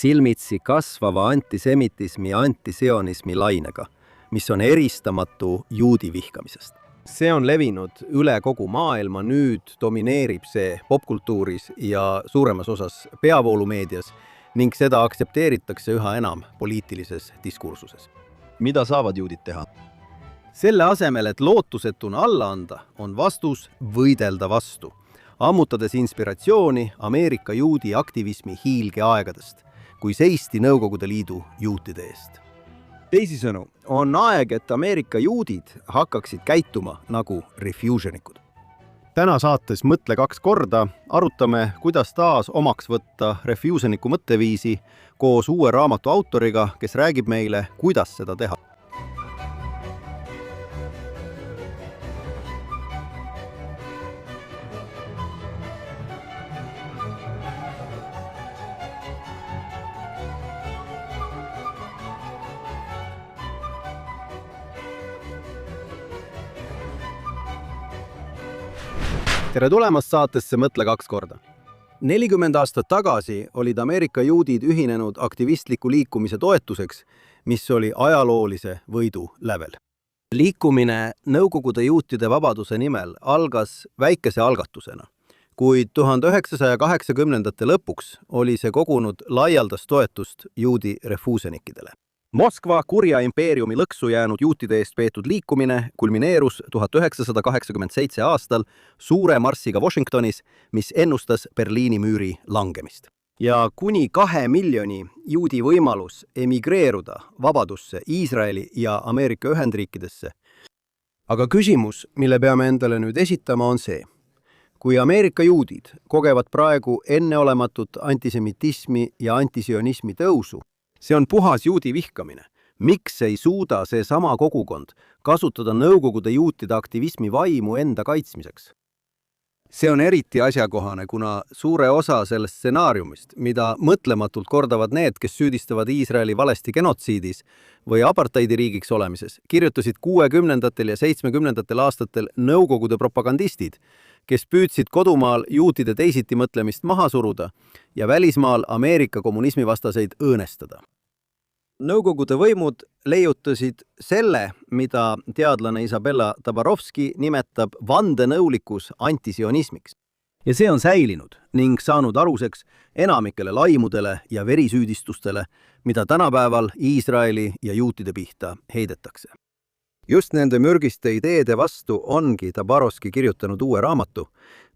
silmitsi kasvava antisemitismi ja antisionismi lainega, mis on eristamatu juudi vihkamisest. See on levinud üle kogu maailma, nüüd domineerib see popkultuuris ja suuremas osas peavoolumeedias ning seda aktsepteeritakse üha enam poliitilises diskursuses. Mida saavad juudid teha? Selle asemel, et lootusetuna alla anda, on vastus võidelda vastu, ammutades inspiratsiooni Ameerika juudi aktivismi hiilgeaegadest, kui seisti Nõukogude Liidu juutide eest. Teisisõnu, on aeg, et Ameerika juudid hakkaksid käituma nagu refusionikud. Täna saates Mõtle 2 korda arutame, kuidas taas omaks võtta refusioniku mõtteviisi koos uue raamatu autoriga, kes räägib meile, kuidas seda teha. Tere tulemast saatesse Mõtle 2 korda. 40 aastat tagasi olid Ameerika juudid ühinenud aktivistliku liikumise toetuseks, mis oli ajaloolise võidu lävel. Liikumine Nõukogude juutide vabaduse nimel algas väikese algatusena, kuid 1980-ndate lõpuks oli see kogunud laialdast toetust juudi refusenikidele. Moskva kurja impeeriumi lõksu jäänud juutide eest peetud liikumine kulmineerus 1987 aastal suure marssiga Washingtonis, mis ennustas Berliini müüri langemist. Ja kuni 2 miljoni juudi võimalus emigreeruda vabadusse Iisraeli ja Ameerika Ühendriikidesse. Aga küsimus, mille peame endale nüüd esitama, on see. Kui Ameerika juudid kogevad praegu enneolematut antisemitismi ja antisionismi tõusu, see on puhas juudi vihkamine. Miks ei suuda see sama kogukond kasutada Nõukogude juutide aktivismi vaimu enda kaitsmiseks? See on eriti asjakohane, kuna suure osa sellest stsenaariumist, mida mõtlematult kordavad need, kes süüdistavad Iisraeli valesti genotsiidis või apartheidiriigiks olemises, kirjutasid 60-ndatel ja 70-ndatel aastatel Nõukogude propagandistid, kes püüdsid kodumaal juutide teisiti mõtlemist maha suruda ja välismaal Ameerika kommunismivastaseid õõnestada. Nõukogude võimud leiutasid selle, mida teadlane Isabella Tabarovski nimetab vandenõulikus antisionismiks. Ja see on säilinud ning saanud aluseks enamikele laimudele ja verisüüdistustele, mida tänapäeval Iisraeli ja juutide pihta heidetakse. Just nende mürgiste ideede vastu ongi Tabarovski kirjutanud uue raamatu,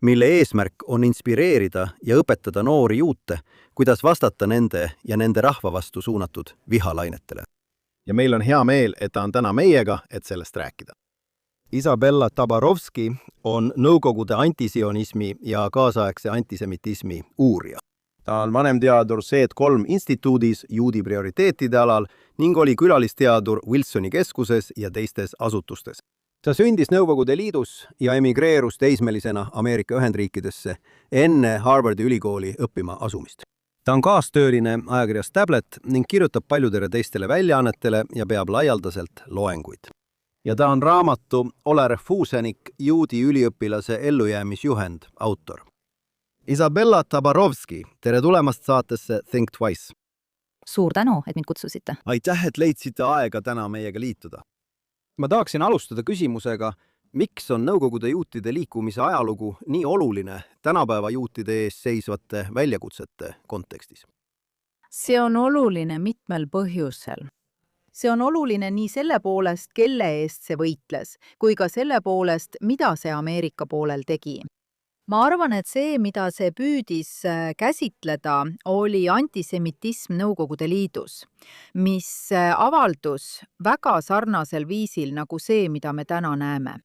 mille eesmärk on inspireerida ja õpetada noori juute, kuidas vastata nende ja nende rahva vastu suunatud vihalainetele. Ja meil on hea meel, et ta on täna meiega, et sellest rääkida. Isabella Tabarovski on Nõukogude antisionismi ja kaasaegse antisemitismi uurija. Ta on vanemteadur SEED3 instituudis juudi prioriteetide alal ning oli külalisteadur Wilsoni keskuses ja teistes asutustes. Ta sündis Nõukogude Liidus ja emigreerus teismelisena Ameerika Ühendriikidesse enne Harvardi ülikooli õppima asumist. Ta on kaastööline ajakirjas Tablet ning kirjutab paljudele teistele väljaannetele ja peab laialdaselt loenguid. Ja ta on raamatu Ole refusenik, juudi üliõpilase ellujäämisjuhend autor. Isabella Tabarovski, tere tulemast saatesse Think Twice. Suur tänu, et mind kutsusite. Aitäh, et leidsite aega täna meiega liituda. Ma tahaksin alustada küsimusega, miks on Nõukogude juutide liikumise ajalugu nii oluline tänapäeva juutide ees seisvate väljakutsete kontekstis? See on oluline mitmel põhjusel. See on oluline nii selle poolest, kelle eest see võitles, kui ka selle poolest, mida see Ameerika poolel tegi. Ma arvan, et see, mida see püüdis käsitleda, oli antisemitism Nõukogude Liidus, mis avaldus väga sarnasel viisil nagu see, mida me täna näeme.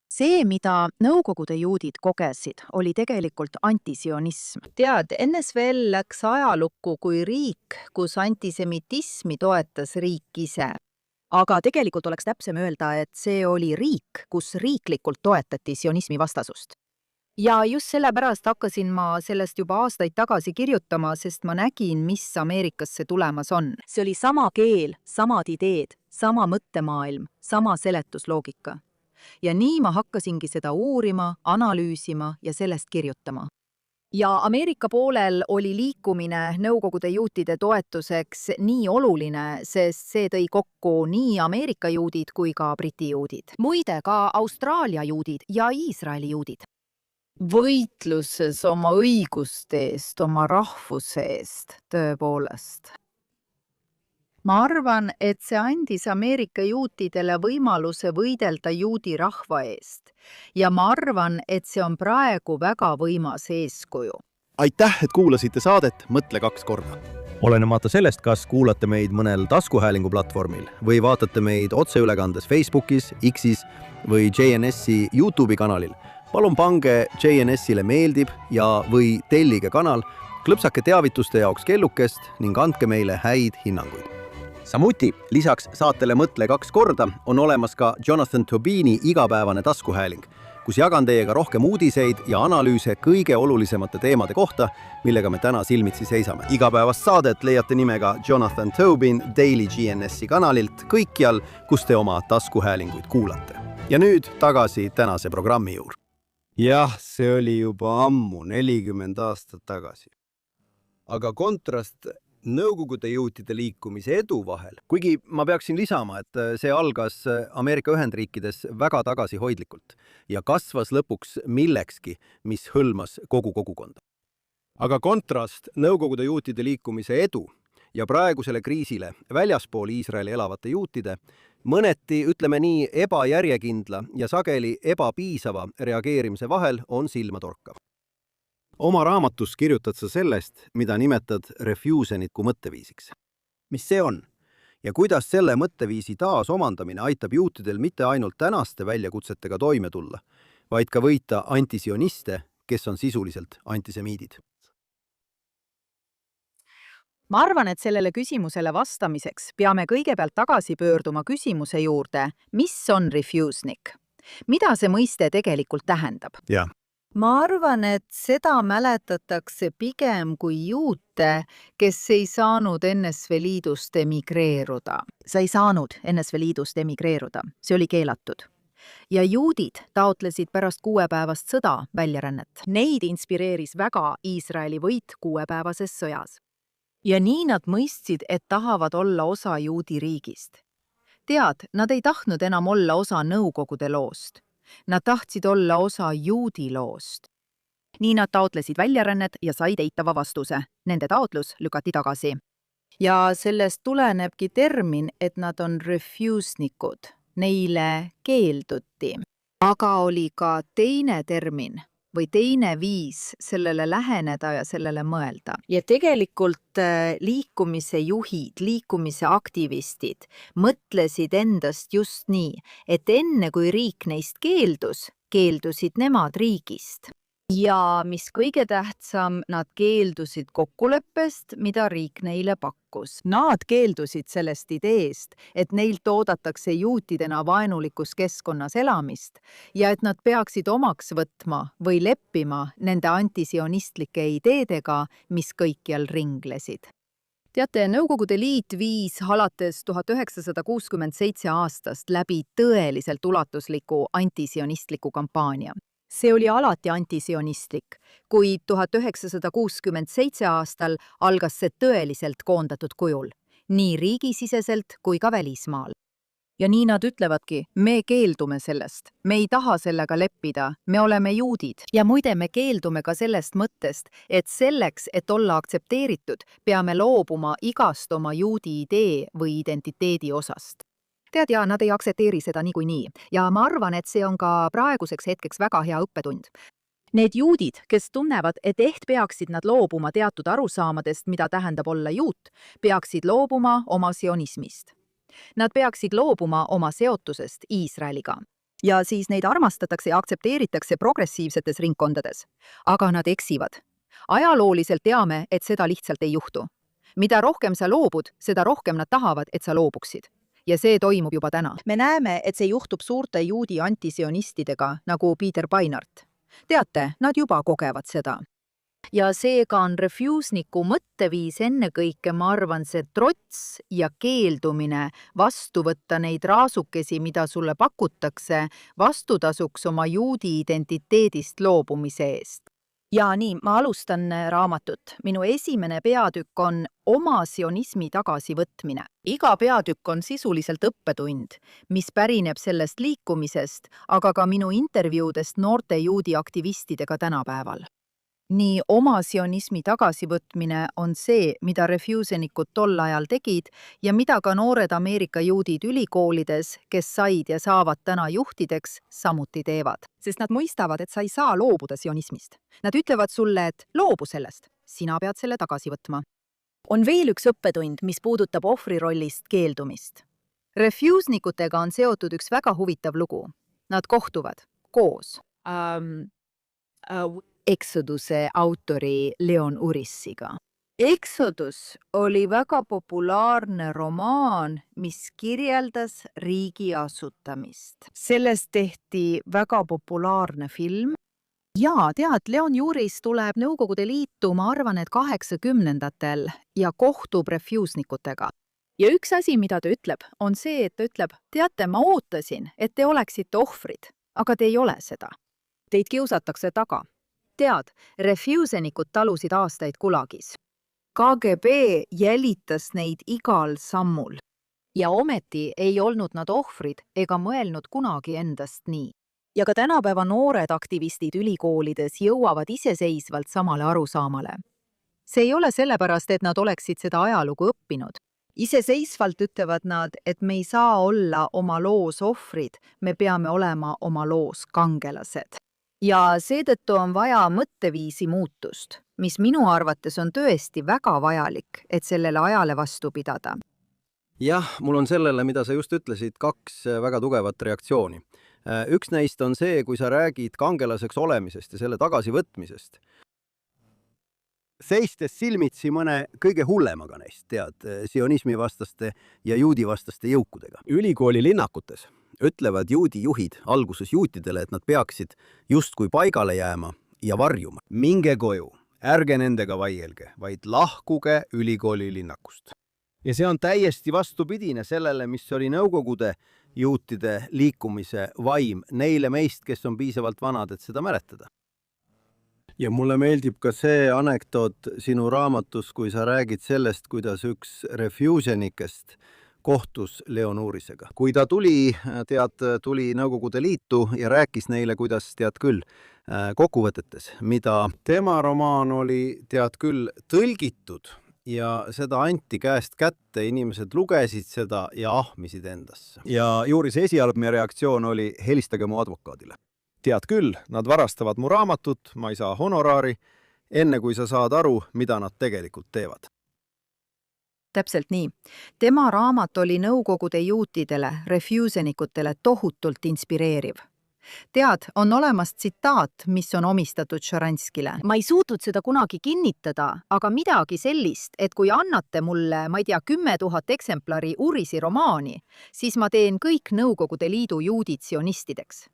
See, mida Nõukogude juudid kogesid, oli tegelikult antisionism. Tead, NSVL läks ajalukku kui riik, kus antisemitismi toetas riik ise. Aga tegelikult oleks täpsem öelda, et see oli riik, kus riiklikult toetati sionismi vastasust. Ja just sellepärast hakkasin ma sellest juba aastaid tagasi kirjutama, sest ma nägin, mis Ameerikasse tulemas on. See oli sama keel, samad ideed, sama mõttemaailm, sama seletusloogika. Ja nii ma hakkasingi seda uurima, analüüsima ja sellest kirjutama. ja Ameerika poolel oli liikumine Nõukogude juutide toetuseks nii oluline, sest see tõi kokku nii Ameerika juudid kui ka Briti juudid. Muide ka Austraalia juudid ja Iisraeli juudid. Võitluses oma õiguste eest, oma rahvuse eest, tõepoolest. Ma arvan, et see andis Ameerika juutidele võimaluse võidelda juudi rahva eest. Ja ma arvan, et see on praegu väga võimas eeskuju. Aitäh, et kuulasite saadet Mõtle 2 korda. Olenemata sellest, kas kuulate meid mõnel taskuhäälingu platvormil või vaatate meid otseülekandes Facebookis, X-is või JNS-i YouTube'i kanalil, palun pange JNS-ile meeldib ja või tellige kanal, klõpsake teavituste jaoks kellukest ning andke meile häid hinnanguid. Samuti lisaks saatele Mõtle 2 korda on olemas ka Jonathan Tobini igapäevane taskuhääling, kus jagan teiega rohkem uudiseid ja analüüse kõige olulisemate teemade kohta, millega me täna silmitsi seisame. Igapäevast saadet leiate nimega Jonathan Tobin Daily GNS-i kanalilt kõikjal, kus te oma taskuhäälinguid kuulate. Ja nüüd tagasi tänase programmi juurde. Jah, see oli juba ammu, 40 aastat tagasi. Aga kontrast Nõukogude juutide liikumise edu vahel. Kuigi ma peaksin lisama, et see algas Ameerika Ühendriikides väga tagasihoidlikult ja kasvas lõpuks millekski, mis hõlmas kogu kogukonda. Aga kontrast Nõukogude juutide liikumise edu ja praegusele kriisile väljaspool Iisraeli elavate juutide mõneti, ütleme nii, ebajärjekindla ja sageli ebapiisava reageerimise vahel on silmatorkav. Oma raamatus kirjutad sa sellest, mida nimetad refusioniku mõtteviisiks. Mis see on? Ja kuidas selle mõtteviisi taas omandamine aitab juutidel mitte ainult tänaste väljakutsetega toime tulla, vaid ka võita antisioniste, kes on sisuliselt antisemiidid? Ma arvan, et sellele küsimusele vastamiseks peame kõigepealt tagasi pöörduma küsimuse juurde, mis on refusinik? Mida see mõiste tegelikult tähendab? Jah. Ma arvan, et seda mäletatakse pigem kui juute, kes ei saanud NSV Liidust emigreeruda. Sa ei saanud NSV Liidust emigreeruda, see oli keelatud. Ja juudid taotlesid pärast 6-päevast sõda väljarännet. Neid inspireeris väga Iisraeli võit 6-päevases sõjas. Ja nii nad mõistsid, et tahavad olla osa juudi riigist. Tead, nad ei tahtnud enam olla osa Nõukogude loost. Nad tahtsid olla osa juudi loost. Nii nad taotlesid väljarännet ja said eitava vastuse. Nende taotlus lükati tagasi. Ja sellest tulenebki termin, et nad on refusnikud. Neile keelduti. Aga oli ka teine termin või teine viis sellele läheneda ja sellele mõelda. Ja tegelikult liikumise juhid, liikumise aktivistid mõtlesid endast just nii, et enne kui riik neist keeldusid nemad riigist. Ja mis kõige tähtsam, nad keeldusid kokkuleppest, mida riik neile pakkus. Nad keeldusid sellest ideest, et neilt oodatakse juutidena vaenulikus keskkonnas elamist ja et nad peaksid omaks võtma või leppima nende antisionistlike ideedega, mis kõikjal ringlesid. Teate, Nõukogude Liit viis alates 1967 aastast läbi tõeliselt ulatusliku antisionistliku kampaania. See oli alati antisionistlik, kuid 1967 aastal algas see tõeliselt koondatud kujul, nii riigisiseselt kui ka välismaal. Ja nii nad ütlevadki, me keeldume sellest, me ei taha sellega leppida, me oleme juudid. Ja muide, me keeldume ka sellest mõttest, et selleks, et olla aktsepteeritud, peame loobuma igast oma juudi idee või identiteedi osast. Tead, ja nad ei aktsepteeri seda niikuinii. Ja ma arvan, et see on ka praeguseks hetkeks väga hea õppetund. Need juudid, kes tunnevad, et peaksid nad loobuma teatud arusaamadest, mida tähendab olla juut, peaksid loobuma oma sionismist. Nad peaksid loobuma oma seotusest Iisraeliga. Ja siis neid armastatakse ja aktsepteeritakse progressiivsetes ringkondades. Aga nad eksivad. Ajalooliselt teame, et seda lihtsalt ei juhtu. Mida rohkem sa loobud, seda rohkem nad tahavad, et sa loobuksid. Ja see toimub juba täna. Me näeme, et see juhtub suurte juudi antisionistidega, nagu Peter Beinart. Teate, nad juba kogevad seda. Ja seega on refusniku mõtteviis ennekõike, ma arvan, see trots ja keeldumine vastu võtta neid raasukesi, mida sulle pakutakse, vastutasuks oma juudi identiteedist loobumise eest. Ja nii, ma alustan raamatut. Minu esimene peatükk on oma sionismi tagasivõtmine. Iga peatükk on sisuliselt õppetund, mis pärineb sellest liikumisest, aga ka minu intervjuudest noorte juudi aktivistidega tänapäeval. Nii oma sionismi tagasivõtmine on see, mida refusionikud tol ajal tegid ja mida ka noored Ameerika juudid ülikoolides, kes said ja saavad täna juhtideks, samuti teevad. Sest nad mõistavad, et sa ei saa loobuda sionismist. Nad ütlevad sulle, et loobu sellest, sina pead selle tagasi võtma. On veel üks õppetund, mis puudutab ohvrirollist keeldumist. Refusinikutega on seotud üks väga huvitav lugu. Nad kohtuvad koos. Exoduse autori Leon Urissiga. Exodus oli väga populaarne romaan, mis kirjeldas riigi asutamist. Sellest tehti väga populaarne film. Ja tead, Leon Uris tuleb Nõukogude Liitu, ma arvan, et 80-ndatel ja kohtub refusinikutega. Ja üks asi, mida ta ütleb, on see, et ta ütleb, teate, ma ootasin, et te oleksite ohvrid, aga te ei ole seda. Teid kiusatakse taga. Tead, refusionikud talusid aastaid Gulagis. KGB jälitas neid igal sammul. Ja ometi ei olnud nad ohvrid ega mõelnud kunagi endast nii. Ja ka tänapäeva noored aktivistid ülikoolides jõuavad iseseisvalt samale arusaamale. See ei ole sellepärast, et nad oleksid seda ajalugu õppinud. Iseseisvalt ütlevad nad, et me ei saa olla oma loos ohvrid, me peame olema oma loos kangelased. Ja seetõttu on vaja mõtteviisi muutust, mis minu arvates on tõesti väga vajalik, et sellele ajale vastu pidada. Jah, mul on sellele, mida sa just ütlesid, kaks väga tugevat reaktsiooni. Üks neist on see, kui sa räägid kangelaseks olemisest ja selle tagasivõtmisest. Seistes silmitsi mõne kõige hullemaga neist, tead, sionismi vastaste ja juudi vastaste jõukudega. Ülikooli linnakutes ütlevad juudi juhid alguses juutidele, et nad peaksid justkui paigale jääma ja varjuma. Minge koju, ärge nendega vaielge, vaid lahkuge ülikooli linnakust. Ja see on täiesti vastupidine sellele, mis oli Nõukogude juutide liikumise vaim neile meist, kes on piisavalt vanad, et seda mäletada. Ja mulle meeldib ka see anekdoot sinu raamatus, kui sa räägid sellest, kuidas üks refusionikest kohtus Leon Urisega. Kui ta tuli Nõukogude Liitu ja rääkis neile, kuidas tead küll kokkuvõtetes, mida tema romaan oli tead küll tõlgitud ja seda anti käest kätte, inimesed lugesid seda ja ahmisid endasse. Ja Urise esialgne reaktsioon oli helistage mu advokaadile. Tead küll, nad varastavad mu raamatut, ma ei saa honoraari, enne kui sa saad aru, mida nad tegelikult teevad. Täpselt nii. Tema raamat oli Nõukogude juutidele, refusionikutele tohutult inspireeriv. Tead, on olemas tsitaat, mis on omistatud Šaranskile. Ma ei suutnud seda kunagi kinnitada, aga midagi sellist, et kui annate mulle, ma ei tea, 10 000 eksemplari Urisi romaani, siis ma teen kõik Nõukogude Liidu juudid sionistideks.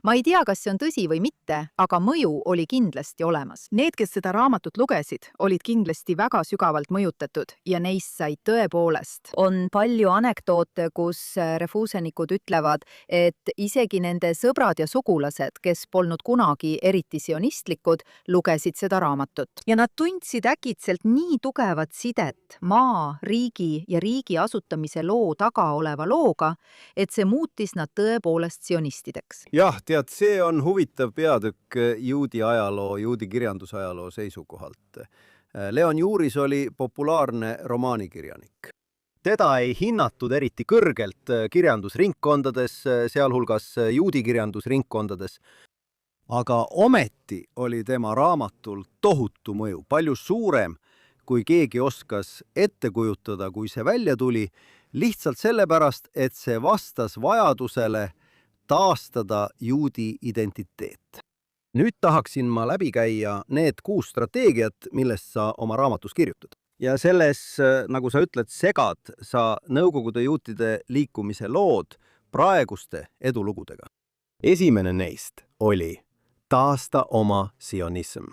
Ma ei tea, kas see on tõsi või mitte, aga mõju oli kindlasti olemas. Need, kes seda raamatut lugesid, olid kindlasti väga sügavalt mõjutatud ja neist said tõepoolest. On palju anekdoote, kus refusionikud ütlevad, et isegi nende sõbrad ja sugulased, kes polnud kunagi eriti sionistlikud, lugesid seda raamatut. Ja nad tundsid äkitselt nii tugevat sidet maa, riigi ja riigi asutamise loo taga oleva looga, et see muutis nad tõepoolest sionistideks. Jah, tead, see on huvitav peatükk juudi ajaloo, juudi kirjandusajaloo seisukohalt. Leon Uris oli populaarne romaanikirjanik. Teda ei hinnatud eriti kõrgelt kirjandusringkondades, sealhulgas juudi kirjandusringkondades, aga ometi oli tema raamatul tohutu mõju, palju suurem, kui keegi oskas ette kujutada, kui see välja tuli, lihtsalt sellepärast, et see vastas vajadusele taastada juudi identiteet. Nüüd tahaksin ma läbi käia need 6 strateegiat, millest sa oma raamatus kirjutad. Ja selles, nagu sa ütled, segad sa Nõukogude juutide liikumise lood praeguste edulugudega. Esimene neist oli taasta oma sionism.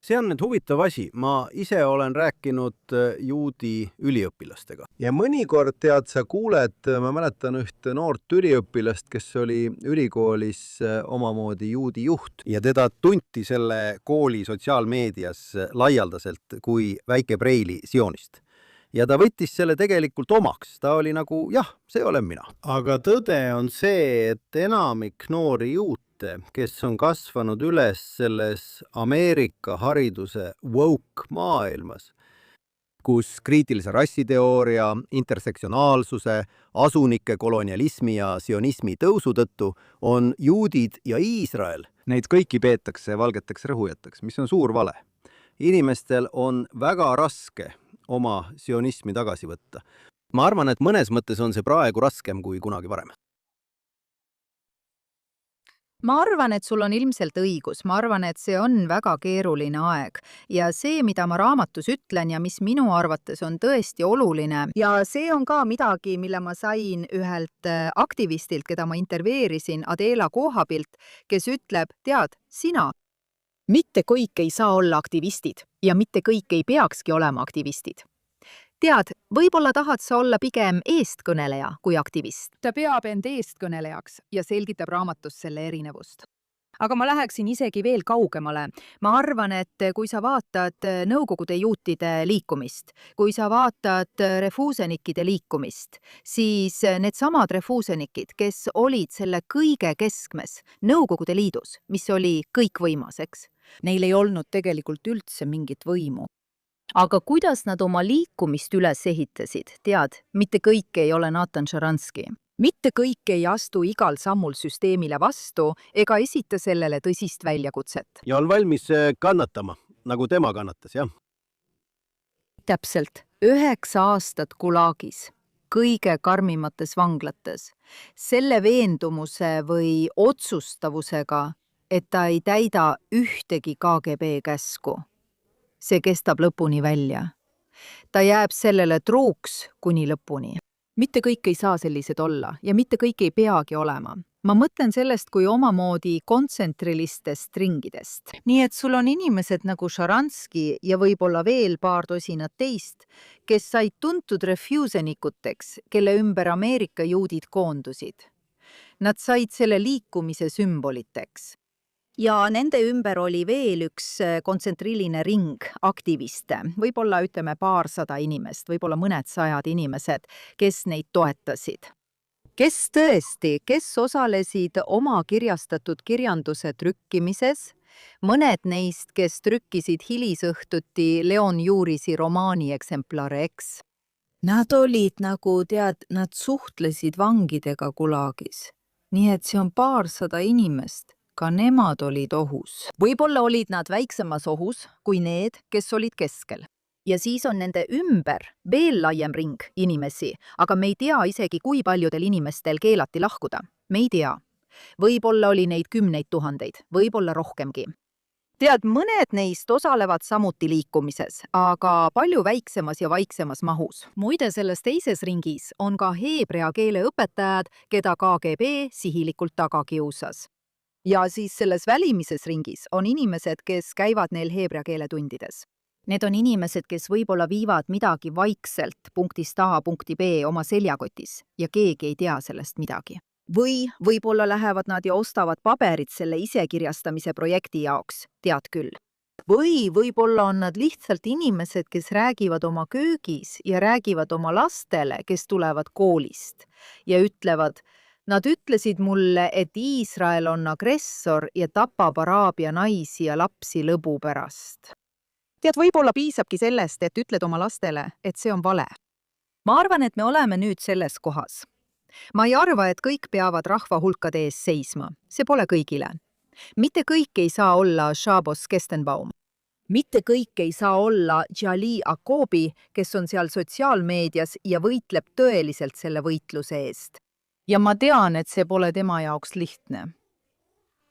see on nüüd huvitav asi. Ma ise olen rääkinud juudi üliõpilastega. Ja mõnikord tead, sa kuuled, ma mäletan ühte noort üliõpilast, kes oli ülikoolis omamoodi juudi juht ja teda tunti selle kooli sotsiaalmeedias laialdaselt kui väike Preili Sionist. Ja ta võttis selle tegelikult omaks. Ta oli nagu, jah, see olen mina. Aga tõde on see, et enamik noori juute, kes on kasvanud üles selles Ameerika hariduse woke maailmas, kus kriitilise rassiteooria, intersektsionaalsuse, asunike kolonialismi ja sionismi tõusu tõttu on juudid ja Iisrael. Neid kõiki peetakse valgeteks rõhujateks, mis on suur vale. Inimestel on väga raske oma sionismi tagasi võtta. Ma arvan, et mõnes mõttes on see praegu raskem kui kunagi varem. Ma arvan, et sul on ilmselt õigus. Ma arvan, et see on väga keeruline aeg. Ja see, mida ma raamatus ütlen ja mis minu arvates on tõesti oluline. Ja see on ka midagi, mille ma sain ühelt aktivistilt, keda ma intervjueerisin, Adela Kohapilt, kes ütleb, tead, sina. Mitte kõik ei saa olla aktivistid ja mitte kõik ei peakski olema aktivistid. Tead, võib-olla tahad sa olla pigem eestkõneleja kui aktivist. Ta peab end eestkõnelejaks ja selgitab raamatus selle erinevust. Aga ma läheksin isegi veel kaugemale. Ma arvan, et kui sa vaatad Nõukogude juutide liikumist, kui sa vaatad refuusenikide liikumist, siis needsamad refuusenikid, kes olid selle kõige keskmes Nõukogude Liidus, mis oli kõikvõimas, eks? Neil ei olnud tegelikult üldse mingit võimu. Aga kuidas nad oma liikumist üles ehitasid, tead, mitte kõik ei ole Natan Sharansky. Mitte kõik ei astu igal sammul süsteemile vastu ega esita sellele tõsist väljakutset. Ja on valmis kannatama, nagu tema kannatas, jah? Täpselt, 9 aastat Gulagis, kõige karmimates vanglates, selle veendumuse või otsustavusega, et ta ei täida ühtegi KGB käsku. See kestab lõpuni välja. Ta jääb sellele truuks kuni lõpuni. Mitte kõik ei saa sellised olla ja mitte kõik ei peagi olema. Ma mõtlen sellest kui omamoodi kontsentrilistest ringidest. Nii et sul on inimesed nagu Sharansky ja võib-olla veel paar tosinat teist, kes said tuntud refuusenikuteks, kelle ümber Ameerika juudid koondusid. Nad said selle liikumise sümboliteks. Ja nende ümber oli veel üks kontsentriline ring aktiviste, võib-olla ütleme paarsada inimest, võib-olla mõned sajad inimesed, kes neid toetasid. Kes tõesti, kes osalesid oma kirjastatud kirjanduse trükkimises, mõned neist, kes trükkisid hilisõhtuti Leon Juurisi romaani eksemplare, eks. Nad olid nagu, tead, nad suhtlesid vangidega Gulagis. Nii et see on paarsada inimest. Ka nemad olid ohus. Võib-olla olid nad väiksemas ohus kui need, kes olid keskel. Ja siis on nende ümber veel laiem ring inimesi, aga me ei tea isegi, kui paljudel inimestel keelati lahkuda. Me ei tea. Võib-olla oli neid 10 000, võib-olla rohkemgi. Tead, mõned neist osalevad samuti liikumises, aga palju väiksemas ja vaiksemas mahus. Muide, selles teises ringis on ka heebrea keele õpetajad, keda KGB sihilikult taga kiusas. Ja siis selles välimises ringis on inimesed, kes käivad neil heebrea keele tundides. Need on inimesed, kes võib-olla viivad midagi vaikselt punktist A punkti B oma seljakotis ja keegi ei tea sellest midagi. Või võib-olla lähevad nad ja ostavad paberit selle isekirjastamise projekti jaoks, tead küll. Või võib-olla on nad lihtsalt inimesed, kes räägivad oma köögis ja räägivad oma lastele, kes tulevad koolist ja ütlevad, nad ütlesid mulle, et Iisrael on agressor ja tapab araabia naisi ja lapsi lõbu pärast. Tead, võib-olla piisabki sellest, et ütled oma lastele, et see on vale. Ma arvan, et me oleme nüüd selles kohas. Ma ei arva, et kõik peavad rahva hulkade ees seisma. See pole kõigile. Mitte kõik ei saa olla Shabbos Kestenbaum. Mitte kõik ei saa olla Jali Akobi, kes on seal sotsiaalmeedias ja võitleb tõeliselt selle võitluse eest. Ja ma tean, et see pole tema jaoks lihtne.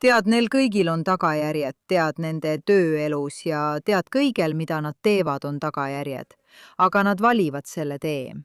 Tead, neil kõigil on tagajärjed, tead nende tööelus ja tead kõigel, mida nad teevad, on tagajärjed. Aga nad valivad selle tee.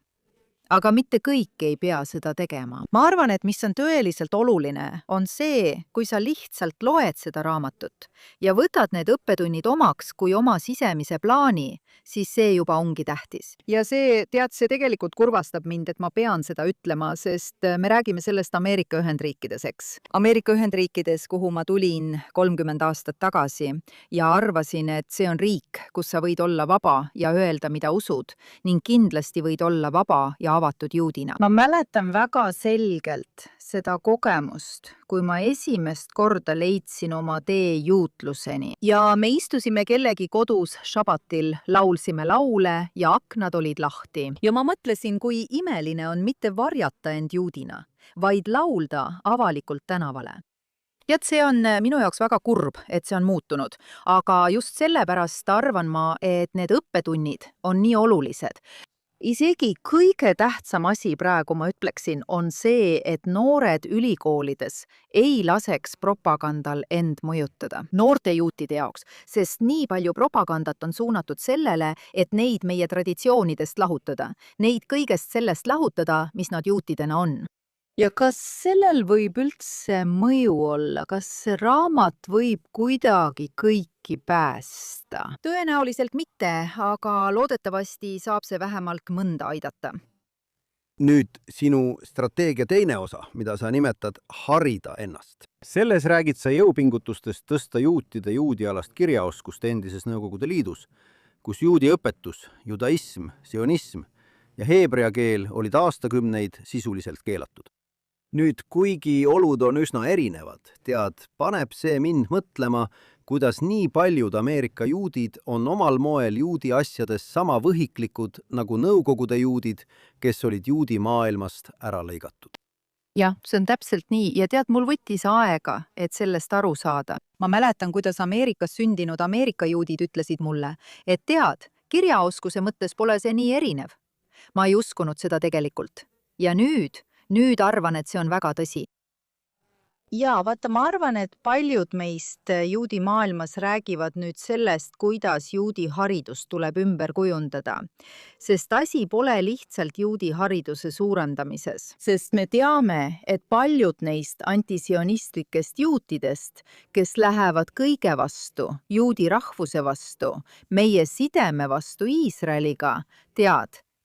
aga mitte kõik ei pea seda tegema. Ma arvan, et mis on tõeliselt oluline, on see, kui sa lihtsalt loed seda raamatut ja võtad need õppetunnid omaks kui oma sisemise plaani, siis see juba ongi tähtis. Ja see tegelikult kurvastab mind, et ma pean seda ütlema, sest me räägime sellest Ameerika Ühendriikides, eks. Ameerika Ühendriikides, kuhu ma tulin 30 aastat tagasi ja arvasin, et see on riik, kus sa võid olla vaba ja öelda, mida usud, ning kindlasti võid olla vaba ja avatud juudina. Ma mäletan väga selgelt seda kogemust, kui ma esimest korda leidsin oma tee juutluseni. Ja me istusime kellegi kodus šabatil, laulsime laule ja aknad olid lahti. Ja ma mõtlesin, kui imeline on mitte varjata end juudina, vaid laulda avalikult tänavale. Ja see on minu jaoks väga kurb, et see on muutunud, aga just sellepärast arvan ma, et need õppetunnid on nii olulised. Isegi kõige tähtsam asi praegu, ma ütleksin, on see, et noored ülikoolides ei laseks propagandal end mõjutada. Noorte juutide jaoks, sest nii palju propagandat on suunatud sellele, et neid meie traditsioonidest lahutada. Neid kõigest sellest lahutada, mis nad juutidena on. Ja kas sellel võib üldse mõju olla? Kas see raamat võib kuidagi kõiki päästa? Tõenäoliselt mitte, aga loodetavasti saab see vähemalt mõnda aidata. Nüüd sinu strateegia teine osa, mida sa nimetad harida ennast. Selles räägid sa jõupingutustest tõsta juutide juudialast kirjaoskust endises Nõukogude Liidus, kus juudi õpetus, judaism, sionism ja heebrea keel olid aastakümneid sisuliselt keelatud. Nüüd, kuigi olud on üsna erinevad, paneb see mind mõtlema, kuidas nii paljud Ameerika juudid on omal moel juudi asjades sama võhiklikud nagu Nõukogude juudid, kes olid juudi maailmast ära lõigatud. Jah, see on täpselt nii ja mul võttis aega, et sellest aru saada. Ma mäletan, kuidas Ameerikas sündinud Ameerika juudid ütlesid mulle, et kirjaoskuse mõttes pole see nii erinev. Ma ei uskunud seda tegelikult. Ja nüüd arvan, et see on väga tõsi. Ja vaata, ma arvan, et paljud meist juudi maailmas räägivad nüüd sellest, kuidas juudi haridus tuleb ümber kujundada. Sest asi pole lihtsalt juudi hariduse suurendamises. Sest me teame, et paljud neist antisionistlikest juutidest, kes lähevad kõige vastu, juudi rahvuse vastu, meie sideme vastu Iisraeliga,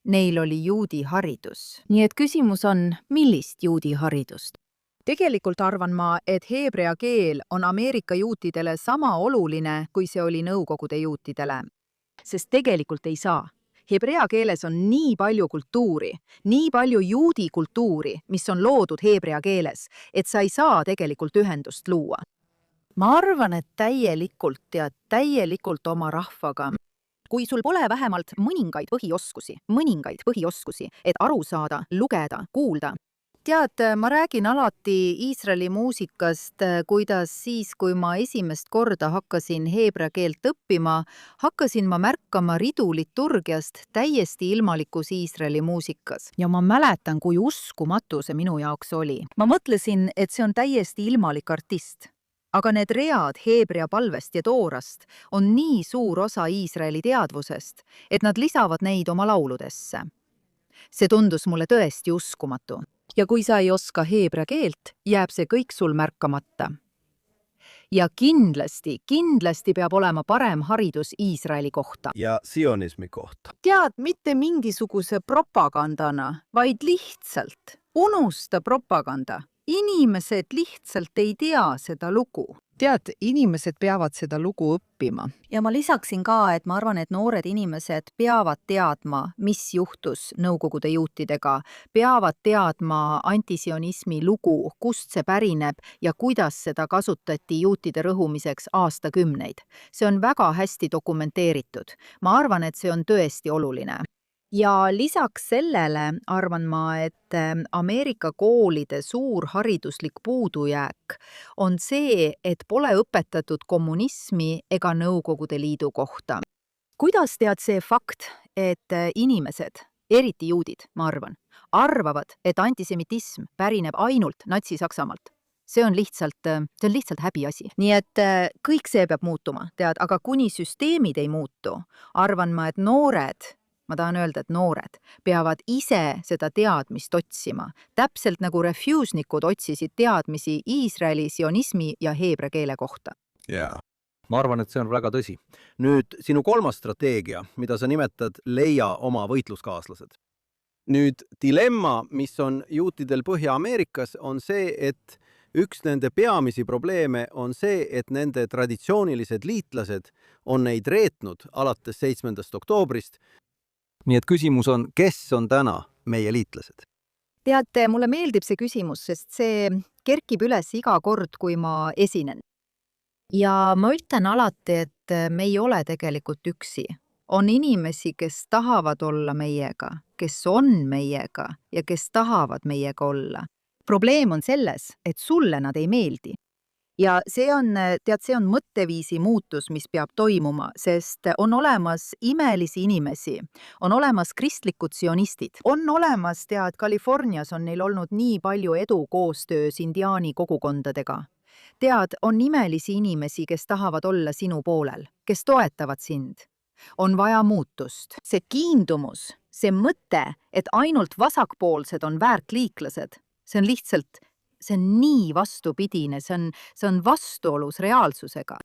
neil oli juudi haridus. Nii et küsimus on, millist juudi haridust? Tegelikult arvan ma, et heebrea keel on Ameerika juutidele sama oluline, kui see oli Nõukogude juutidele. Sest tegelikult ei saa. Hebrea keeles on nii palju kultuuri, nii palju juudi kultuuri, mis on loodud heebrea keeles, et sa ei saa tegelikult ühendust luua. Ma arvan, et täielikult oma rahvaga. Kui sul pole vähemalt mõningaid põhioskusi, et aru saada, lugeda, kuulda. Ma räägin alati Iisraeli muusikast, kuidas siis, kui ma esimest korda hakkasin heebrea keelt õppima, hakkasin ma märkama ridu liturgiast täiesti ilmalikus Iisraeli muusikas. Ja ma mäletan, kui uskumatu see minu jaoks oli. Ma mõtlesin, et see on täiesti ilmalik artist. Aga need read heebrea palvest ja toorast on nii suur osa Iisraeli teadvusest, et nad lisavad neid oma lauludesse. See tundus mulle tõesti uskumatu. Ja kui sa ei oska heebrea keelt, jääb see kõik sul märkamata. Ja kindlasti peab olema parem haridus Iisraeli kohta. Ja sionismi kohta. Mitte mingisuguse propagandana, vaid lihtsalt. Unusta propaganda. Inimesed lihtsalt ei tea seda lugu. Inimesed peavad seda lugu õppima. Ja ma lisaksin ka, et ma arvan, et noored inimesed peavad teadma, mis juhtus Nõukogude juutidega, peavad teadma antisionismi lugu, kust see pärineb ja kuidas seda kasutati juutide rõhumiseks aastakümneid. See on väga hästi dokumenteeritud. Ma arvan, et see on tõesti oluline. Ja lisaks sellele arvan ma, et Ameerika koolide suur hariduslik puudujääk on see, et pole õpetatud kommunismi ega Nõukogude Liidu kohta. Kuidas see fakt, et inimesed, eriti juudid, ma arvavad, et antisemitism pärineb ainult Natsi-Saksamaalt? See on lihtsalt häbiasi. Nii et kõik see peab muutuma, aga kuni süsteemid ei muutu, arvan ma, et noored ma tahan öelda, et noored peavad ise seda teadmist otsima, täpselt nagu refuse'nikud otsisid teadmisi Iisraeli, sionismi ja heebrea keele kohta. jaa. ma arvan, et see on väga tõsi. Nüüd sinu kolmas strateegia, mida sa nimetad leia oma võitluskaaslased. Nüüd dilemma, mis on juutidel Põhja-Ameerikas, on see, et üks nende peamisi probleeme on see, et nende traditsioonilised liitlased on neid reetnud alates 7. oktoobrist. Nii et küsimus on, kes on täna meie liitlased? Teate, mulle meeldib see küsimus, sest see kerkib üles iga kord, kui ma esinen. Ja ma ütlen alati, et me ei ole tegelikult üksi. On inimesi, kes tahavad olla meiega, kes on meiega ja kes tahavad meiega olla. Probleem on selles, et sulle nad ei meeldi. Ja see on mõtteviisi muutus, mis peab toimuma, sest on olemas imelisi inimesi, on olemas kristlikud sionistid, on olemas, Californias on neil olnud nii palju edu koostöös indiaani kogukondadega. On imelisi inimesi, kes tahavad olla sinu poolel, kes toetavad sind. On vaja muutust. See kiindumus, see mõte, et ainult vasakpoolsed on väärtliiklased, see on lihtsalt, see on nii vastupidine, see on vastuolus reaalsusega.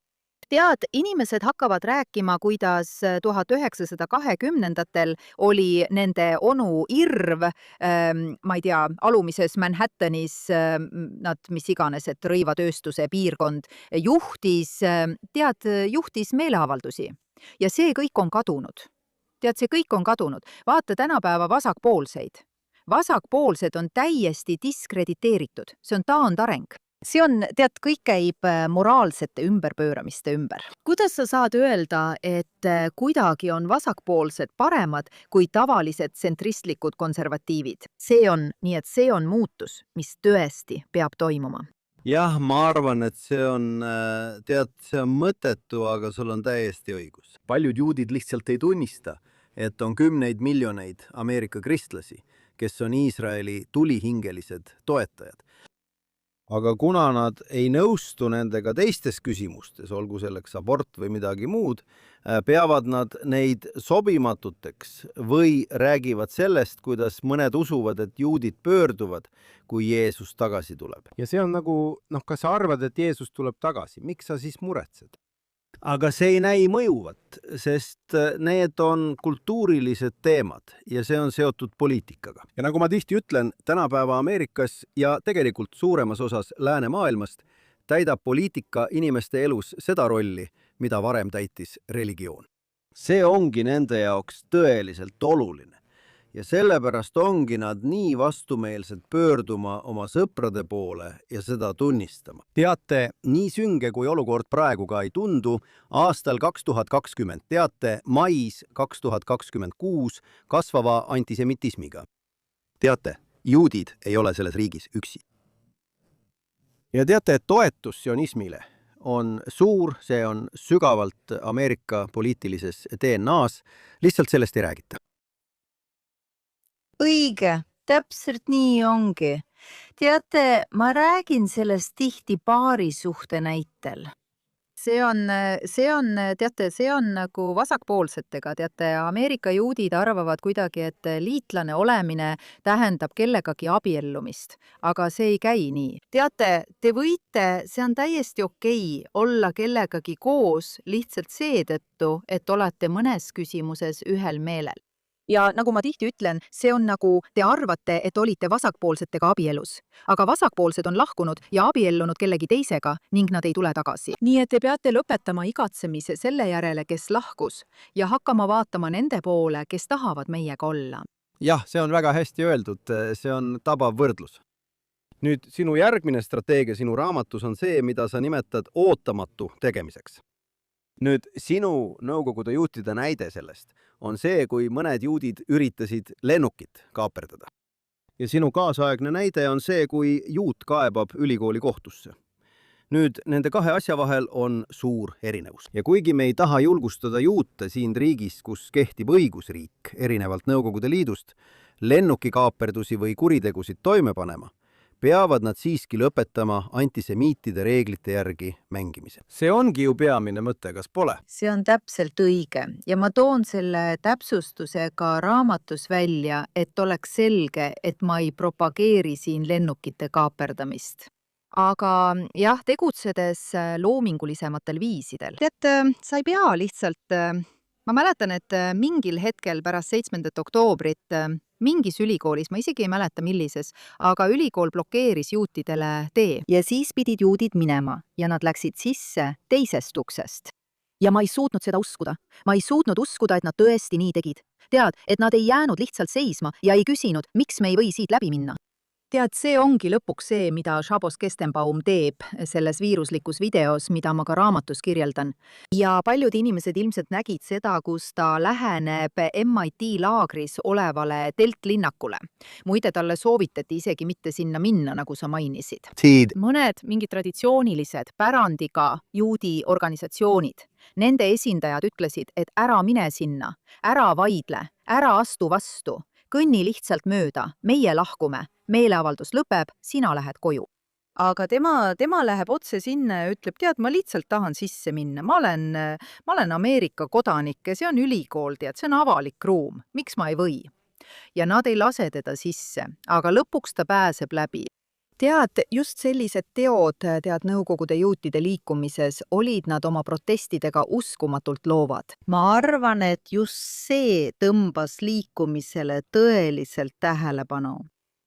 Inimesed hakkavad rääkima, kuidas 1920-ndatel oli nende onu irv, ma ei tea, alumises Manhattanis, mis iganes, et rõivatööstuse piirkond, juhtis meeleavaldusi. Ja see kõik on kadunud. See kõik on kadunud. Vaata tänapäeva vasakpoolseid. Vasakpoolsed on täiesti diskrediteeritud. See on taandareng. See on, kõik käib moraalsete ümberpööramiste ümber. Kuidas sa saad öelda, et kuidagi on vasakpoolsed paremad kui tavalised tsentristlikud konservatiivid? See on muutus, mis tõesti peab toimuma. Jah, ma arvan, et see on mõttetu, aga sul on täiesti õigus. Paljud juudid lihtsalt ei tunnista, et on 10 miljoneid Ameerika kristlasi, kes on Iisraeli tulihingelised toetajad. Aga kuna nad ei nõustu nendega teistes küsimustes, olgu selleks abort või midagi muud, peavad nad neid sobimatuteks või räägivad sellest, kuidas mõned usuvad, et juudid pöörduvad, kui Jeesus tagasi tuleb. Ja see on nagu, kas sa arvad, et Jeesus tuleb tagasi? Miks sa siis muretsed? Aga see ei näi mõjuvat, sest need on kultuurilised teemad ja see on seotud poliitikaga. Ja nagu ma tihti ütlen, tänapäeva Ameerikas ja tegelikult suuremas osas läänemaailmast täidab poliitika inimeste elus seda rolli, mida varem täitis religioon. See ongi nende jaoks tõeliselt oluline. Ja sellepärast ongi nad nii vastumeelselt pöörduma oma sõprade poole ja seda tunnistama. Teate, nii sünge kui olukord praegu ka ei tundu, aastal 2020, mais 2026 kasvava antisemitismiga. Teate, juudid ei ole selles riigis üksi. Ja teate, et toetus sionismile on suur, see on sügavalt Ameerika poliitilises DNA-s, lihtsalt sellest ei räägita. Õige, täpselt nii ongi. Teate, ma räägin sellest tihti paarisuhte näitel. See on nagu vasakpoolsetega. Ameerika juudid arvavad kuidagi, et liitlane olemine tähendab kellegagi abiellumist, aga see ei käi nii. Te võite, see on täiesti okei olla kellegagi koos lihtsalt seetõttu, et olete mõnes küsimuses ühel meelel. Ja nagu ma tihti ütlen, see on nagu te arvate, et olite vasakpoolsetega abielus. Aga vasakpoolsed on lahkunud ja abiellunud kellegi teisega ning nad ei tule tagasi. Nii et te peate lõpetama igatsemise selle järele, kes lahkus ja hakkama vaatama nende poole, kes tahavad meiega olla. Jah, see on väga hästi öeldud, see on tabav võrdlus. Nüüd sinu järgmine strateegia sinu raamatus on see, mida sa nimetad ootamatu tegemiseks. Nüüd sinu nõukogude juutide näide sellest on see, kui mõned juudid üritasid lennukit kaaperdada. Ja sinu kaasaegne näide on see, kui juut kaebab ülikooli kohtusse. Nüüd nende kahe asja vahel on suur erinevus. Ja kuigi me ei taha julgustada juute siin riigis, kus kehtib õigusriik erinevalt Nõukogude Liidust, lennukikaaperdusi või kuritegusid toime panema, peavad nad siiski lõpetama antisemiitide reeglite järgi mängimise. see ongi ju peamine mõte, kas pole? see on täpselt õige ja ma toon selle täpsustuse ka raamatus välja, et oleks selge, et ma ei propageeri siin lennukite kaaperdamist. Aga jah, tegutsedes loomingulisematel viisidel. Tead, sa ei pea lihtsalt, ma mäletan, et mingil hetkel pärast 7. oktoobrit mingis ülikoolis, ma isegi ei mäleta millises, aga ülikool blokeeris juutidele tee. Ja siis pidid juudid minema ja nad läksid sisse teisest uksest. Ja ma ei suutnud seda uskuda. Ma ei suutnud uskuda, et nad tõesti nii tegid. Tead, et nad ei jäänud lihtsalt seisma ja ei küsinud, miks me ei või siit läbi minna. Tead, see ongi lõpuks see, mida Szabos Kestenbaum teeb selles viiruslikus videos, mida ma ka raamatus kirjeldan. Ja paljud inimesed ilmselt nägid seda, kus ta läheneb MIT laagris olevale teltlinnakule. Muide, talle soovitati isegi mitte sinna minna, nagu sa mainisid. Mõned mingid traditsioonilised pärandiga juudi organisatsioonid. Nende esindajad ütlesid, et ära mine sinna, ära vaidle, ära astu vastu. Kõnni lihtsalt mööda, meie lahkume, meeleavaldus lõpeb, sina lähed koju. Aga tema läheb otse sinna ja ütleb, tead, ma lihtsalt tahan sisse minna, ma olen Ameerika kodanik ja see on ülikool, tead, see on avalik ruum, miks ma ei või? Ja nad ei lase teda sisse, aga lõpuks ta pääseb läbi. Tead, just sellised teod, Nõukogude juutide liikumises, olid nad oma protestidega uskumatult loovad. Ma arvan, et just see tõmbas liikumisele tõeliselt tähelepanu.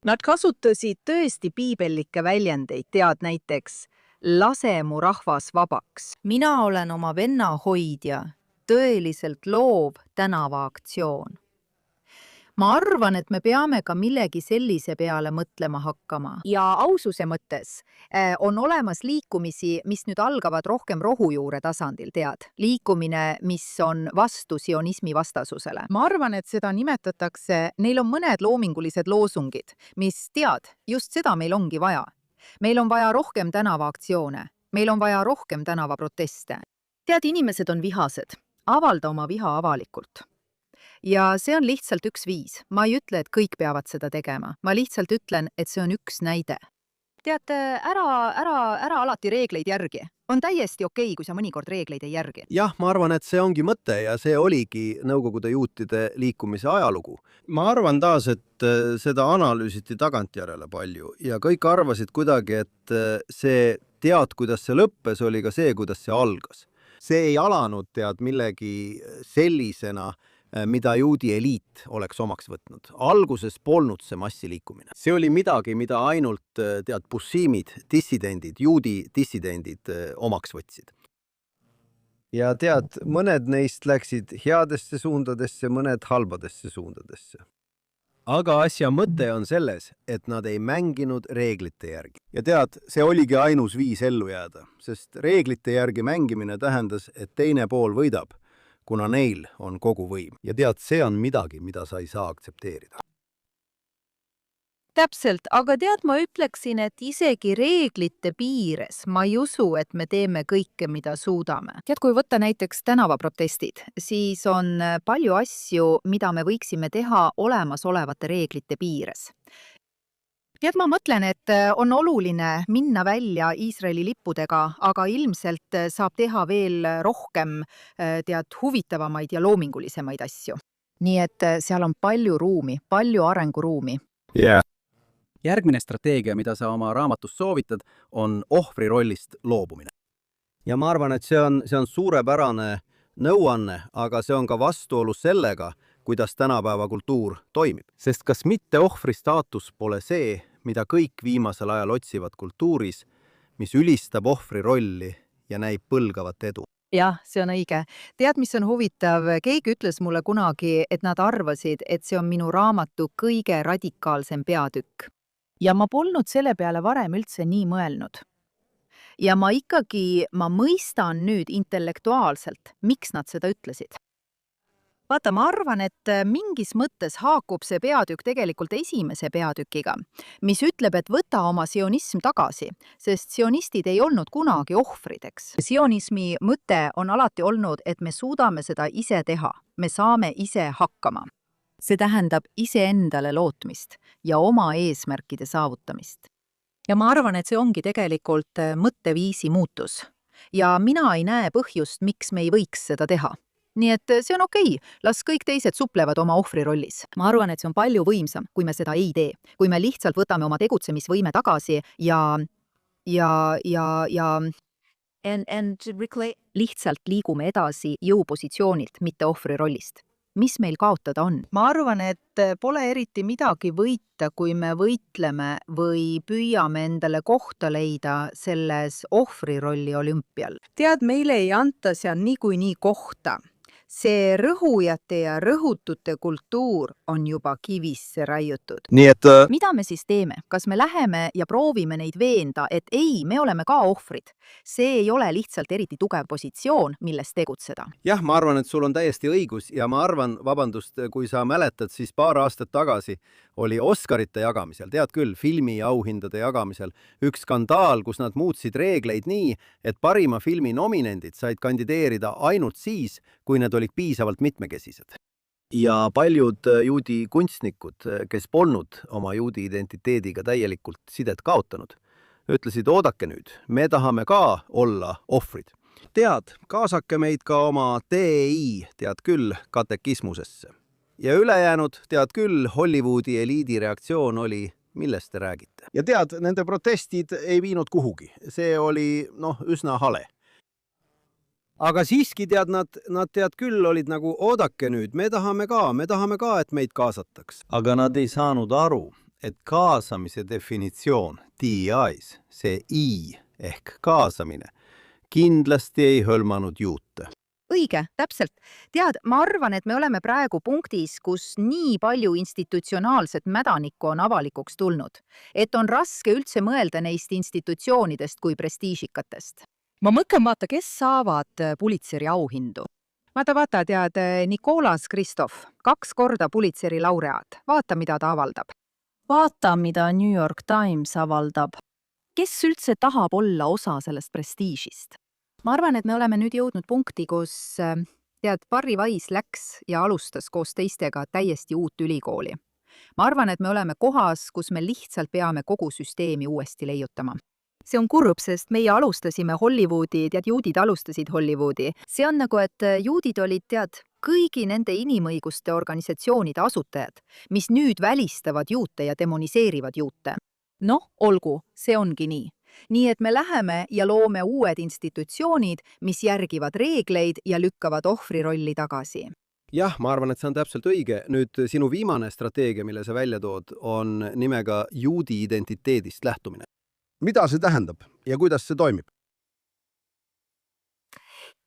Nad kasutasid tõesti piibellikke väljendeid, tead näiteks, lase mu rahvas vabaks. Mina olen oma venna hoidja, tõeliselt loov tänavaaktsioon. Ma arvan, et me peame ka millegi sellise peale mõtlema hakkama. Ja aususe mõttes on olemas liikumisi, mis nüüd algavad rohkem rohujuure tasandil, tead. Liikumine, mis on vastu sionismi vastasusele. Ma arvan, et seda nimetatakse, neil on mõned loomingulised loosungid, mis tead, just seda meil ongi vaja. Meil on vaja rohkem tänavaaktsioone, meil on vaja rohkem tänavaproteste. Tead, inimesed on vihased, avalda oma viha avalikult. Ja see on lihtsalt üks viis. Ma ei ütle, et kõik peavad seda tegema. Ma lihtsalt ütlen, et see on üks näide. Tead, ära alati reegleid järgi. On täiesti okei, kui sa mõnikord reegleid ei järgi. Jah, ma arvan, et see ongi mõte ja see oligi Nõukogude juutide liikumise ajalugu. ma arvan taas, et seda analüüsiti tagantjärele palju ja kõik arvasid kuidagi, et see tead, kuidas see lõppes, oli ka see, kuidas see algas. See ei alanud tead millegi sellisena, mida juudi eliit oleks omaks võtnud. Alguses polnud see massiliikumine. See oli midagi, mida ainult tead bussiimid, dissidendid, juudi dissidendid omaks võtsid. Ja tead, mõned neist läksid headesse suundadesse, mõned halbadesse suundadesse. Aga asja mõte on selles, et nad ei mänginud reeglite järgi. Ja tead, see oligi ainus viis ellu jääda, sest reeglite järgi mängimine tähendas, et teine pool võidab, kuna neil on kogu võim. Ja tead, see on midagi, mida sa ei saa aktsepteerida. Täpselt, aga tead, ma ütleksin, et isegi reeglite piires ma ei usu, et me teeme kõike, mida suudame. Tead, kui võtta näiteks tänavaprotestid, siis on palju asju, mida me võiksime teha olemasolevate reeglite piires. Tead, ma mõtlen, et on oluline minna välja Iisraeli lippudega, aga ilmselt saab teha veel rohkem tead huvitavamaid ja loomingulisemaid asju. Nii et seal on palju ruumi, palju arenguruumi. Järgmine strateegia, mida sa oma raamatus soovitad, on ohvri rollist loobumine. Ja ma arvan, et see on suurepärane nõuanne, aga see on ka vastuolus sellega, kuidas tänapäeva kultuur toimib. Sest kas mitte ohvri staatus pole see, mida kõik viimasel ajal otsivad kultuuris, mis ülistab ohvri rolli ja näib põlgavat edu. Jah, see on õige. Tead, mis on huvitav? Keegi ütles mulle kunagi, et nad arvasid, et see on minu raamatu kõige radikaalsem peatükk. Ja ma polnud selle peale varem üldse nii mõelnud. Ja ma mõistan nüüd intellektuaalselt, miks nad seda ütlesid. Vaata, ma arvan, et mingis mõttes haakub see peatükk tegelikult esimese peatükiga, mis ütleb, et võta oma sionism tagasi, sest sionistid ei olnud kunagi ohvrideks. Sionismi mõte on alati olnud, et me suudame seda ise teha, me saame ise hakkama. See tähendab iseendale lootmist ja oma eesmärkide saavutamist. ja ma arvan, et see ongi tegelikult mõtteviisi muutus. Ja mina ei näe põhjust, miks me ei võiks seda teha. Nii et see on okei, las kõik teised suplevad oma ohvri rollis. Ma arvan, et see on palju võimsam, kui me seda ei tee. Kui me lihtsalt võtame oma tegutsemisvõime tagasi ja lihtsalt liigume edasi jõupositsioonilt, mitte ohvri rollist. Mis meil kaotada on? Ma arvan, et pole eriti midagi võita, kui me võitleme või püüame endale kohta leida selles ohvri rolli olümpial. Tead, meile ei anta seal niikuinii kohta. See rõhujate ja rõhutute kultuur on juba kivisse raiutud. nii et Mida me siis teeme? Kas me läheme ja proovime neid veenda, et ei, me oleme ka ohvrid? See ei ole lihtsalt eriti tugev positsioon, milles tegutseda. jah, ma arvan, et sul on täiesti õigus ja ma arvan, vabandust, kui sa mäletad, siis paar aastat tagasi oli Oscarite jagamisel, tead küll, filmi auhindade jagamisel, üks skandaal, kus nad muutsid reegleid nii, et parima filmi nominendid said kandideerida ainult siis, kui need olid piisavalt mitmekesised. Ja paljud juudi kunstnikud, kes polnud oma juudi identiteediga täielikult sidet kaotanud, ütlesid, oodake nüüd, me tahame ka olla ohvrid. Tead, kaasake meid ka oma TEI, tead küll, katekismusesse. Ja ülejäänud, tead küll, Hollywoodi eliidi reaktsioon oli, millest te räägite. Ja tead, nende protestid ei viinud kuhugi. See oli, üsna hale. Aga siiski tead, nad tead küll olid nagu, oodake nüüd, me tahame ka, et meid kaasataks. Aga nad ei saanud aru, et kaasamise definitsioon DEIs, see I ehk kaasamine, kindlasti ei hõlmanud juute. Õige, täpselt. Tead, ma arvan, et me oleme praegu punktis, kus nii palju institutsionaalset mädanikku on avalikuks tulnud, et on raske üldse mõelda neist institutsioonidest kui prestiižikatest. Ma mõtlen, vaata, kes saavad Pulitzeri auhindu. Vaata, tead, Nicolas Christoph, 2 korda Pulitzeri laureaat. Vaata, mida ta avaldab. Vaata, mida New York Times avaldab. Kes üldse tahab olla osa sellest prestiižist? Ma arvan, et me oleme nüüd jõudnud punkti, kus tead, Barry Weiss läks ja alustas koos teistega täiesti uut ülikooli. Ma arvan, et me oleme kohas, kus me lihtsalt peame kogu süsteemi uuesti leiutama. See on kurb, sest meie alustasime Hollywoodi, tead, juudid alustasid Hollywoodi. See on nagu, et juudid olid, tead, kõigi nende inimõiguste organisatsioonide asutajad, mis nüüd välistavad juute ja demoniseerivad juute. Noh, olgu, see ongi nii. Nii et me läheme ja loome uued institutsioonid, mis järgivad reegleid ja lükkavad ohvri rolli tagasi. Jah, ma arvan, et see on täpselt õige. Nüüd sinu viimane strateegia, mille sa välja tood, on nimega juudi identiteedist lähtumine. Mida see tähendab ja kuidas see toimib?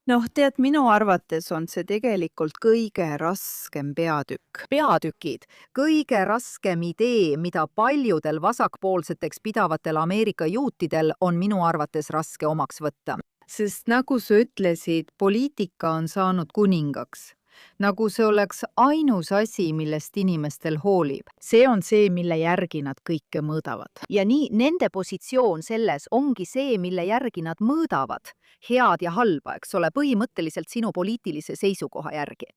Tead, minu arvates on see tegelikult kõige raskem peatükk. Peatükid, kõige raskem idee, mida paljudel vasakpoolseteks pidavatel Ameerika juutidel on minu arvates raske omaks võtta. Sest nagu sa ütlesid, poliitika on saanud kuningaks. Nagu see oleks ainus asi, millest inimestel hoolib. See on see, mille järgi nad kõike mõõdavad. Ja nii nende positsioon selles ongi see, mille järgi nad mõõdavad. Head ja halba, eks ole, põhimõtteliselt sinu poliitilise seisukoha järgi.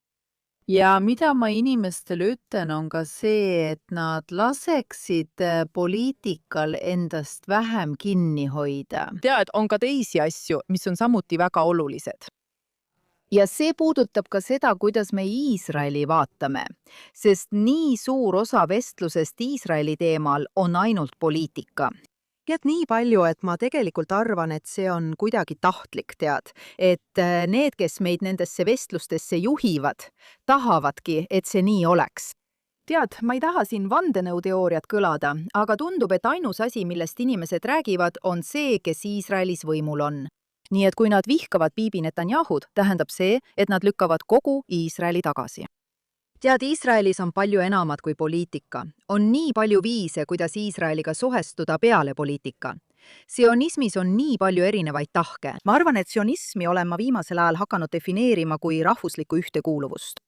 Ja mida ma inimestele ütlen, on ka see, et nad laseksid poliitikal endast vähem kinni hoida. Tead, on ka teisi asju, mis on samuti väga olulised. Ja see puudutab ka seda, kuidas me Iisraeli vaatame, sest nii suur osa vestlusest Iisraeli teemal on ainult poliitika. Tead nii palju, et ma tegelikult arvan, et see on kuidagi tahtlik, tead, et need, kes meid nendesse vestlustesse juhivad, tahavadki, et see nii oleks. Tead, ma ei taha siin vandenõuteooriat kõlada, aga tundub, et ainus asi, millest inimesed räägivad, on see, kes Iisraelis võimul on. Nii et kui nad vihkavad Bibi Netanyahud, tähendab see, et nad lükkavad kogu Iisraeli tagasi. Tead, Iisraelis on palju enamat kui poliitika. On nii palju viise, kuidas Iisraeliga suhestuda peale poliitika. Sionismis on nii palju erinevaid tahke. Ma arvan, et sionismi olen ma viimasel ajal hakanud defineerima kui rahvuslikku ühtekuuluvust.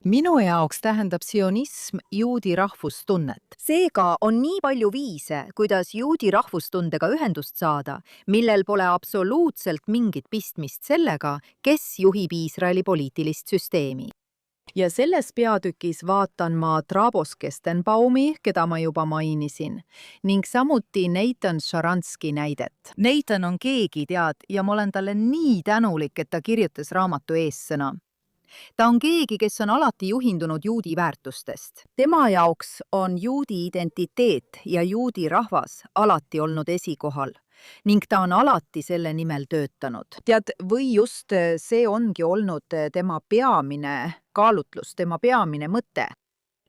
Minu jaoks tähendab sionism juudi rahvustunnet. Seega on nii palju viise, kuidas juudi rahvustundega ühendust saada, millel pole absoluutselt mingit pistmist sellega, kes juhib Iisraeli poliitilist süsteemi. ja selles peatükis vaatan ma Trabos Kestenbaumi, keda ma juba mainisin, ning samuti Nathan Sharansky näidet. Nathan on keegi, tead, ja ma olen talle nii tänulik, et ta kirjutas raamatu eessõna. Ta on keegi, kes on alati juhindunud juudi väärtustest. Tema jaoks on juudi identiteet ja juudi rahvas alati olnud esikohal ning ta on alati selle nimel töötanud. Tead, või just see ongi olnud tema peamine kaalutlus, tema peamine mõte.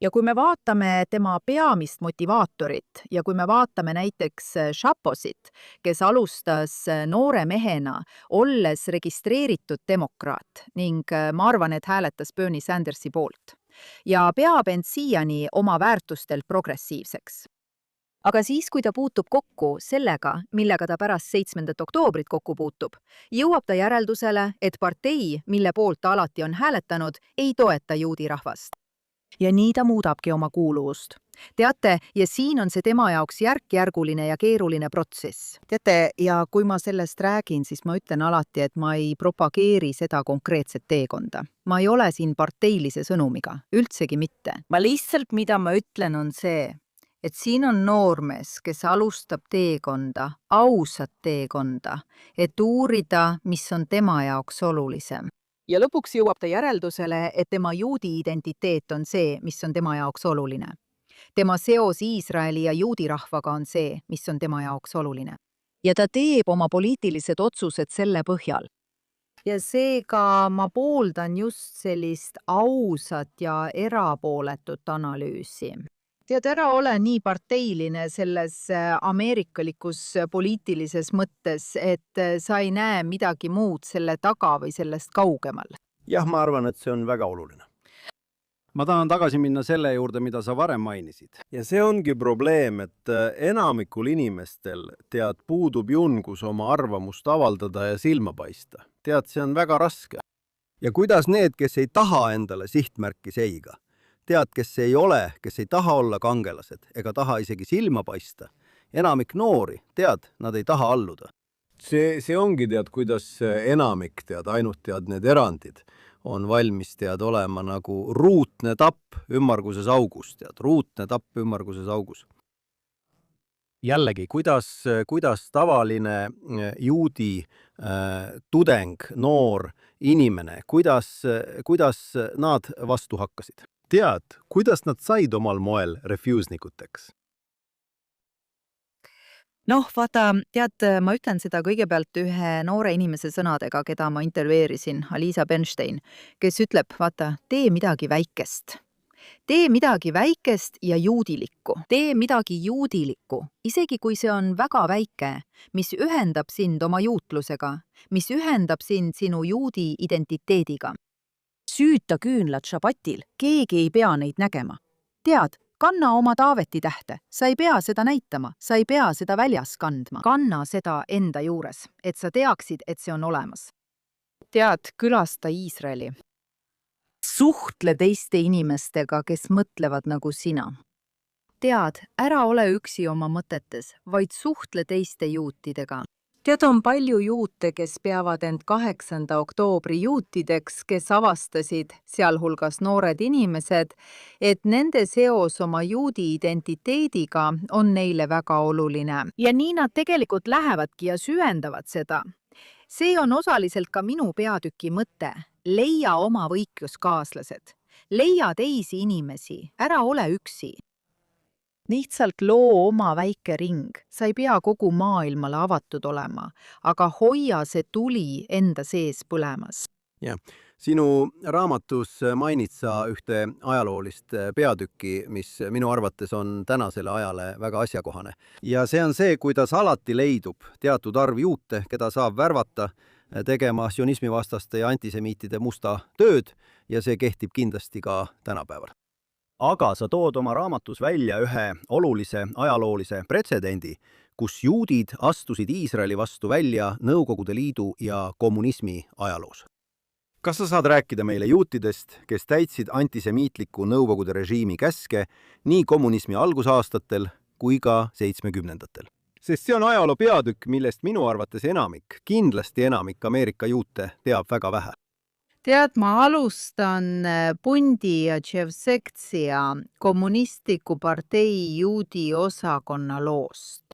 Ja kui me vaatame tema peamist motivaatorit ja kui me vaatame näiteks Šaposit, kes alustas noore mehena, olles registreeritud demokraat ning ma arvan, et hääletas Bernie Sandersi poolt ja peab end siiani oma väärtustel progressiivseks. Aga siis, kui ta puutub kokku sellega, millega ta pärast 7. oktoobrit kokku puutub, jõuab ta järeldusele, et partei, mille poolt ta alati on hääletanud, ei toeta juudi rahvast. Ja nii ta muudabki oma kuuluvust. Teate, ja siin on see tema jaoks järk-järguline ja keeruline protsess. Teate, ja kui ma sellest räägin, siis ma ütlen alati, et ma ei propageeri seda konkreetset teekonda. Ma ei ole siin parteilise sõnumiga, üldsegi mitte. Ma lihtsalt, mida ma ütlen, on see, et siin on noormees, kes alustab teekonda, ausat teekonda, et uurida, mis on tema jaoks olulisem. Ja lõpuks jõuab ta järeldusele, et tema juudi identiteet on see, mis on tema jaoks oluline. Tema seos Iisraeli ja juudi rahvaga on see, mis on tema jaoks oluline. Ja ta teeb oma poliitilised otsused selle põhjal. Ja seega ma pooldan just sellist ausat ja erapooletut analüüsi. Tead, ära ole nii parteiline selles ameerikalikus poliitilises mõttes, et sa ei näe midagi muud selle taga või sellest kaugemal. Jah, ma arvan, et see on väga oluline. Ma tahan tagasi minna selle juurde, mida sa varem mainisid. Ja see ongi probleem, et enamikul inimestel, tead, puudub julgus oma arvamust avaldada ja silma paista. Tead, see on väga raske. Ja kuidas need, kes ei taha endale sihtmärki seiga, tead, kes ei ole, kes ei taha olla kangelased ega taha isegi silma paista. Enamik noori, tead, nad ei taha alluda. See ongi, tead, kuidas enamik, tead, ainult tead need erandid on valmis, tead, olema nagu ruutne tapp ümmarguses augus, tead, ruutne tapp ümmarguses augus. Jällegi, kuidas tavaline juudi tudeng, noor inimene, kuidas nad vastu hakkasid? Tead, kuidas nad said omal moel refuusnikuteks? Noh, vaata, tead, ma ütlen seda kõigepealt ühe noore inimese sõnadega, keda ma intervjueerisin, Alisa Bernstein, kes ütleb, vaata, tee midagi väikest. Tee midagi väikest ja juudilikku. Tee midagi juudilikku, isegi kui see on väga väike, mis ühendab sind oma juutlusega, mis ühendab sind sinu juudi identiteediga. Süüta küünlad šabatil, keegi ei pea neid nägema. Tead, kanna oma Taaveti tähte, sa ei pea seda näitama, sa ei pea seda väljas kandma. Kanna seda enda juures, et sa teaksid, et see on olemas. Tead, külasta Iisraeli. Suhtle teiste inimestega, kes mõtlevad nagu sina. Tead, ära ole üksi oma mõtetes, vaid suhtle teiste juutidega. Tead, on palju juute, kes peavad end 8. oktoobri juutideks, kes avastasid, sealhulgas noored inimesed, et nende seos oma juudi identiteediga on neile väga oluline. Ja nii nad tegelikult lähevadki ja süvendavad seda. See on osaliselt ka minu peatüki mõte. Leia oma võitluskaaslased. Leia teisi inimesi, ära ole üksi. Lihtsalt loo oma väike ring. Sa ei pea kogu maailmale avatud olema, aga hoia see tuli enda sees põlemas. Ja, sinu raamatus mainid sa ühte ajaloolist peatükki, mis minu arvates on tänasele ajale väga asjakohane. Ja see on see, kuidas alati leidub teatud arv juute, keda saab värvata tegema sionismivastaste ja antisemiitide musta tööd ja see kehtib kindlasti ka tänapäeval. Aga sa tood oma raamatus välja ühe olulise ajaloolise pretsedendi, kus juudid astusid Iisraeli vastu välja Nõukogude Liidu ja kommunismi ajaloos. Kas sa saad rääkida meile juutidest, kes täitsid antisemiitliku Nõukogude režiimi käske nii kommunismi algusaastatel kui ka 70-ndatel? Sest see on ajaloo peatükk, millest minu arvates enamik, kindlasti enamik Ameerika juute teab väga vähe. Tead, ma alustan Pundi ja Tševsektsia kommunistliku partei juudi osakonna loost.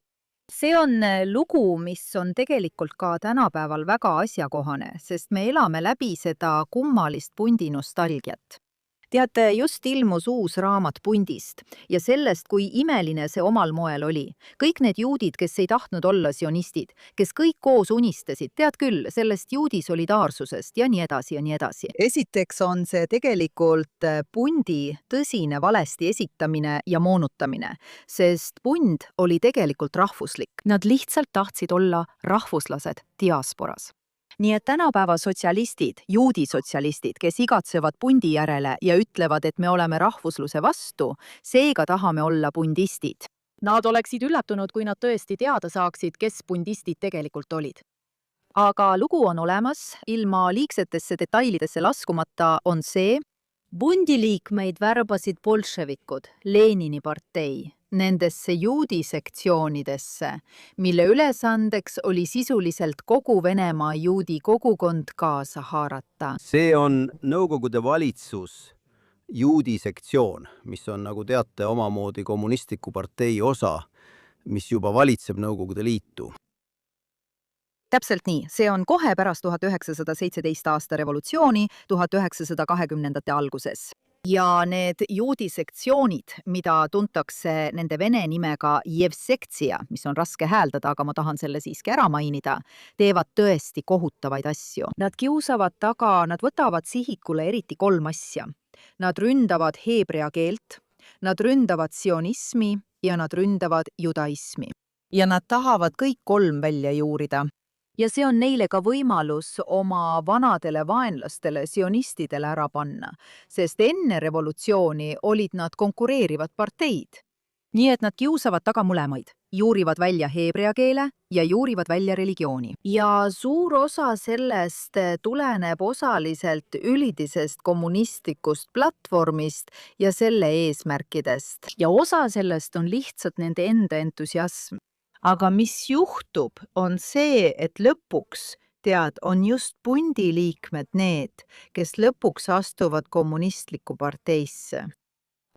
See on lugu, mis on tegelikult ka tänapäeval väga asjakohane, sest me elame läbi seda kummalist Pundi nostalgiat. Tead, just ilmus uus raamat Pundist ja sellest, kui imeline see omal moel oli. Kõik need juudid, kes ei tahtnud olla sionistid, kes kõik koos unistasid, tead küll, sellest juudi solidaarsusest ja nii edasi ja nii edasi. Esiteks on see tegelikult Pundi tõsine valesti esitamine ja moonutamine, sest Pund oli tegelikult rahvuslik. Nad lihtsalt tahtsid olla rahvuslased diasporas. Nii et tänapäeva sotsialistid, juudi sotsialistid, kes igatsevad Pundi järele ja ütlevad, et me oleme rahvusluse vastu, seega tahame olla pundistid. Nad oleksid üllatunud, kui nad tõesti teada saaksid, kes pundistid tegelikult olid. Aga lugu on olemas, ilma liigsetesse detailidesse laskumata on see, Pundi liikmeid värbasid bolševikud, Lenini partei, nendesse juudi sektsioonidesse, mille ülesandeks oli sisuliselt kogu Venemaa juudi kogukond kaasa haarata. See on Nõukogude valitsus, juudi sektsioon, mis on, nagu teate, omamoodi kommunistliku partei osa, mis juba valitseb Nõukogude Liitu. Täpselt nii, see on kohe pärast 1917 aasta revolutsiooni 1920ndate alguses. Ja need juudi sektsioonid, mida tuntakse nende vene nimega Jevsektsia, mis on raske hääldada, aga ma tahan selle siiski ära mainida, teevad tõesti kohutavaid asju. Nad kiusavad taga, nad võtavad sihikule eriti 3 asja. Nad ründavad heebrea keelt, nad ründavad sionismi ja nad ründavad judaismi. Ja nad tahavad kõik 3 välja juurida. Ja see on neile ka võimalus oma vanadele vaenlastele, sionistidele ära panna, sest enne revolutsiooni olid nad konkureerivad parteid. Nii et nad kiusavad taga mõlemaid, juurivad välja heebrea keele ja juurivad välja religiooni. Ja suur osa sellest tuleneb osaliselt üldisest kommunistlikust platvormist ja selle eesmärkidest. Ja osa sellest on lihtsalt nende enda entusiasm. Aga mis juhtub, on see, et lõpuks, tead, on just Pundi liikmed need, kes lõpuks astuvad kommunistlikku parteisse.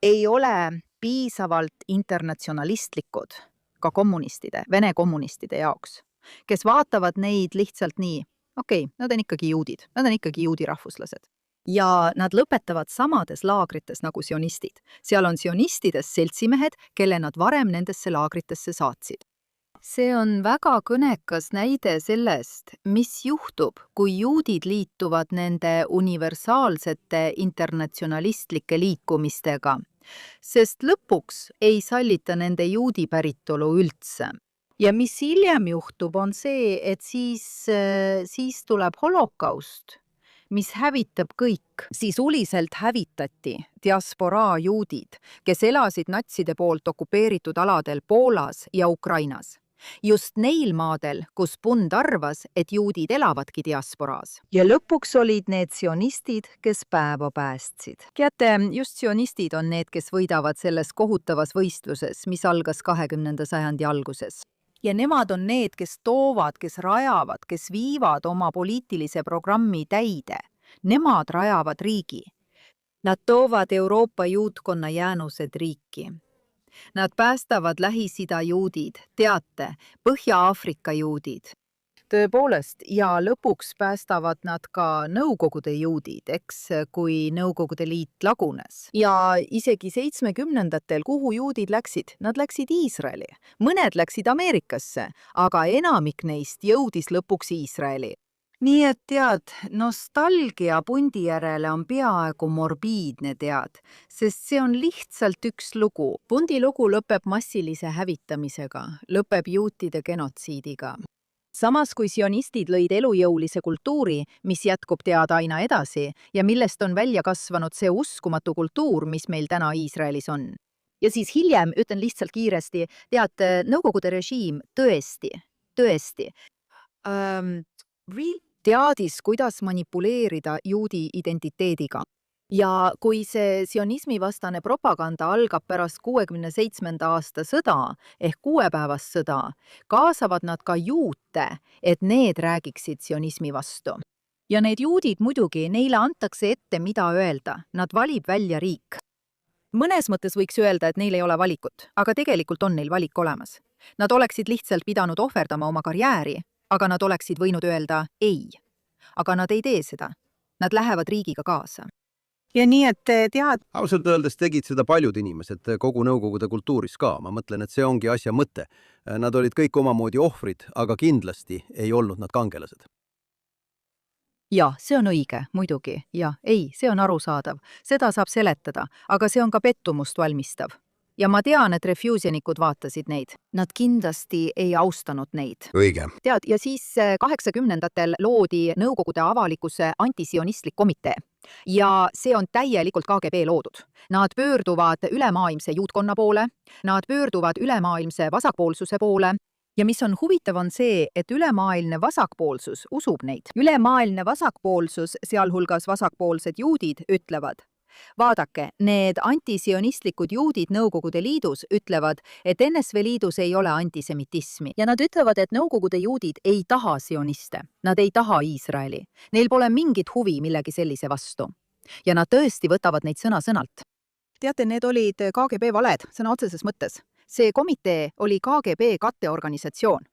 Ei ole piisavalt internatsionalistlikud, ka kommunistide, Vene kommunistide jaoks, kes vaatavad neid lihtsalt nii, okei, nad on ikkagi juudid, nad on ikkagi juudi rahvuslased. Ja nad lõpetavad samades laagrites nagu sionistid. Seal on sionistidest seltsimehed, kelle nad varem nendesse laagritesse saatsid. See on väga kõnekas näide sellest, mis juhtub, kui juudid liituvad nende universaalsete internatsionalistlike liikumistega, sest lõpuks ei sallita nende juudi päritolu üldse. Ja mis hiljem juhtub, on see, et siis tuleb holokaust, mis hävitab kõik. Sisuliselt hävitati diasporaa juudid, kes elasid natside poolt okupeeritud aladel Poolas ja Ukrainas. Just neil maadel, kus Pund arvas, et juudid elavadki diasporaas. Ja lõpuks olid need sionistid, kes päeva päästsid. Teate, just sionistid on need, kes võidavad selles kohutavas võistluses, mis algas 20. sajandi alguses. Ja nemad on need, kes toovad, kes rajavad, kes viivad oma poliitilise programmi täide. Nemad rajavad riigi. Nad toovad Euroopa juudkonna jäänused riiki. Nad päästavad Lähis-Ida juudid, teate, Põhja-Aafrika juudid. Tõepoolest, ja lõpuks päästavad nad ka Nõukogude juudid, eks, kui Nõukogude Liit lagunes. Ja isegi 70-ndatel, kuhu juudid läksid? Nad läksid Iisraeli. Mõned läksid Ameerikasse, aga enamik neist jõudis lõpuks Iisraeli. Nii et tead, nostalgia Pundi järele on peaaegu morbiidne tead, sest see on lihtsalt üks lugu. Pundi lugu lõpeb massilise hävitamisega, lõpeb juutide genotsiidiga. Samas kui sionistid lõid elujõulise kultuuri, mis jätkub teada aina edasi ja millest on välja kasvanud see uskumatu kultuur, mis meil täna Iisraelis on. Ja siis hiljem, ütlen lihtsalt kiiresti, tead, Nõukogude režiim tõesti teadis, kuidas manipuleerida juudi identiteediga. Ja kui see sionismivastane propaganda algab pärast 67. aasta sõda ehk 6-päevast sõda, kaasavad nad ka juute, et need räägiksid sionismi vastu. ja need juudid muidugi, neile antakse ette, mida öelda. Nad valib välja riik. Mõnes mõttes võiks öelda, et neil ei ole valikut, aga tegelikult on neil valik olemas. Nad oleksid lihtsalt pidanud ohverdama oma karjääri, aga nad oleksid võinud öelda ei. Aga nad ei tee seda. Nad lähevad riigiga kaasa. Ja nii, et tead, ausalt öeldes tegid seda paljud inimesed kogu Nõukogude kultuuris ka. Ma mõtlen, et see ongi asja mõte. Nad olid kõik omamoodi ohvrid, aga kindlasti ei olnud nad kangelased. Ja, see on õige, muidugi. Ja, ei, see on arusaadav. Seda saab seletada, aga see on ka pettumust valmistav. Ja ma tean, et refusionikud vaatasid neid. Nad kindlasti ei austanud neid. Õige. Tead, ja siis 80-ndatel loodi Nõukogude avalikkuse antisionistlik komitee. Ja see on täielikult KGB loodud. Nad pöörduvad ülemaailmse juutkonna poole, nad pöörduvad ülemaailmse vasakpoolsuse poole. Ja mis on huvitav on see, et ülemaailmne vasakpoolsus usub neid. Ülemaailmne vasakpoolsus, sealhulgas vasakpoolsed juudid, ütlevad, vaadake, need antisionistlikud juudid Nõukogude Liidus ütlevad, et NSV Liidus ei ole antisemitismi. Ja nad ütlevad, et Nõukogude juudid ei taha sioniste. Nad ei taha Iisraeli. Neil pole mingit huvi millegi sellise vastu. Ja nad tõesti võtavad neid sõna-sõnalt. teate, need olid KGB valed, sõna otseses mõttes. See komitee oli KGB katteorganisatsioon.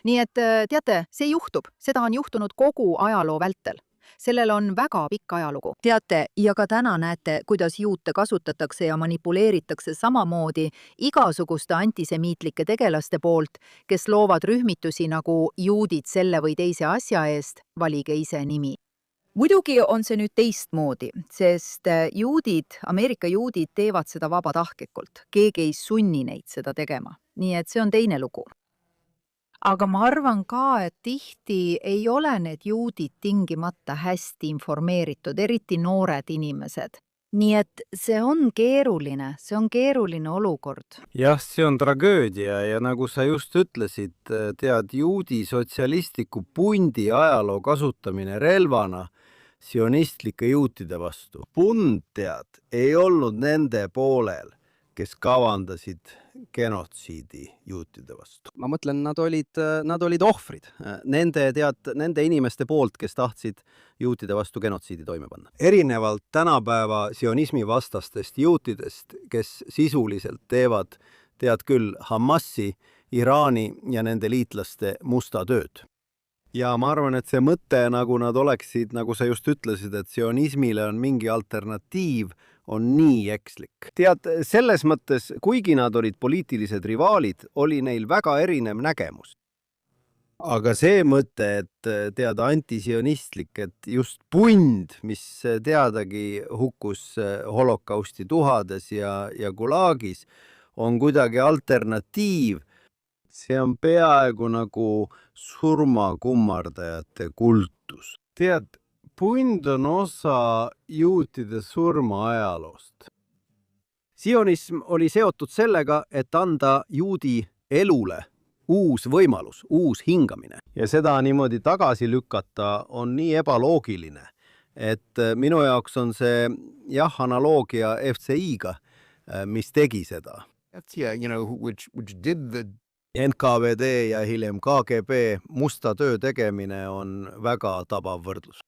Nii et teate, see juhtub. Seda on juhtunud kogu ajaloo vältel. Sellel on väga pikk ajalugu. Teate, ja ka täna näete, kuidas juute kasutatakse ja manipuleeritakse samamoodi igasuguste antisemiitlike tegelaste poolt, kes loovad rühmitusi nagu juudid selle või teise asja eest, valige ise nimi. Muidugi on see nüüd teistmoodi, sest juudid, Ameerika juudid teevad seda vabatahtlikult. Keegi ei sunni neid seda tegema. Nii et see on teine lugu. Aga ma arvan ka, et tihti ei ole need juudid tingimata hästi informeeritud, eriti noored inimesed. Nii et see on keeruline olukord. Jah, see on tragöödia ja nagu sa just ütlesid, tead, juudi sotsialistliku pundi ajaloo kasutamine relvana sionistlike juutide vastu. Pund, tead, ei olnud nende poolel, kes kavandasid genotsiidi juutide vastu. Ma mõtlen, nad olid ohvrid. Nende inimeste poolt, kes tahtsid juutide vastu genotsiidi toime panna. Erinevalt tänapäeva sionismi vastastest juutidest, kes sisuliselt teevad, tead küll, Hamasi, Iraani ja nende liitlaste musta tööd. Ja ma arvan, et see mõte, nagu nad oleksid, nagu sa just ütlesid, et sionismile on mingi alternatiiv, on nii ekslik. Tead, selles mõttes, kuigi nad olid poliitilised rivaalid, oli neil väga erinev nägemus. Aga see mõte, et tead, antisionistlik, et just pund, mis teadagi hukkus holokausti tuhades ja Gulagis, on kuidagi alternatiiv. See on peaaegu nagu surmakummardajate kultus. Tead, pund on osa juutide surmaajaloost. Sionism oli seotud sellega, et anda juudi elule uus võimalus, uus hingamine. Ja seda niimoodi tagasi lükata on nii ebaloogiline, et minu jaoks on see analoogia FCI-ga, mis tegi seda. NKVD ja hiljem KGB musta töö tegemine on väga tabav võrdlus.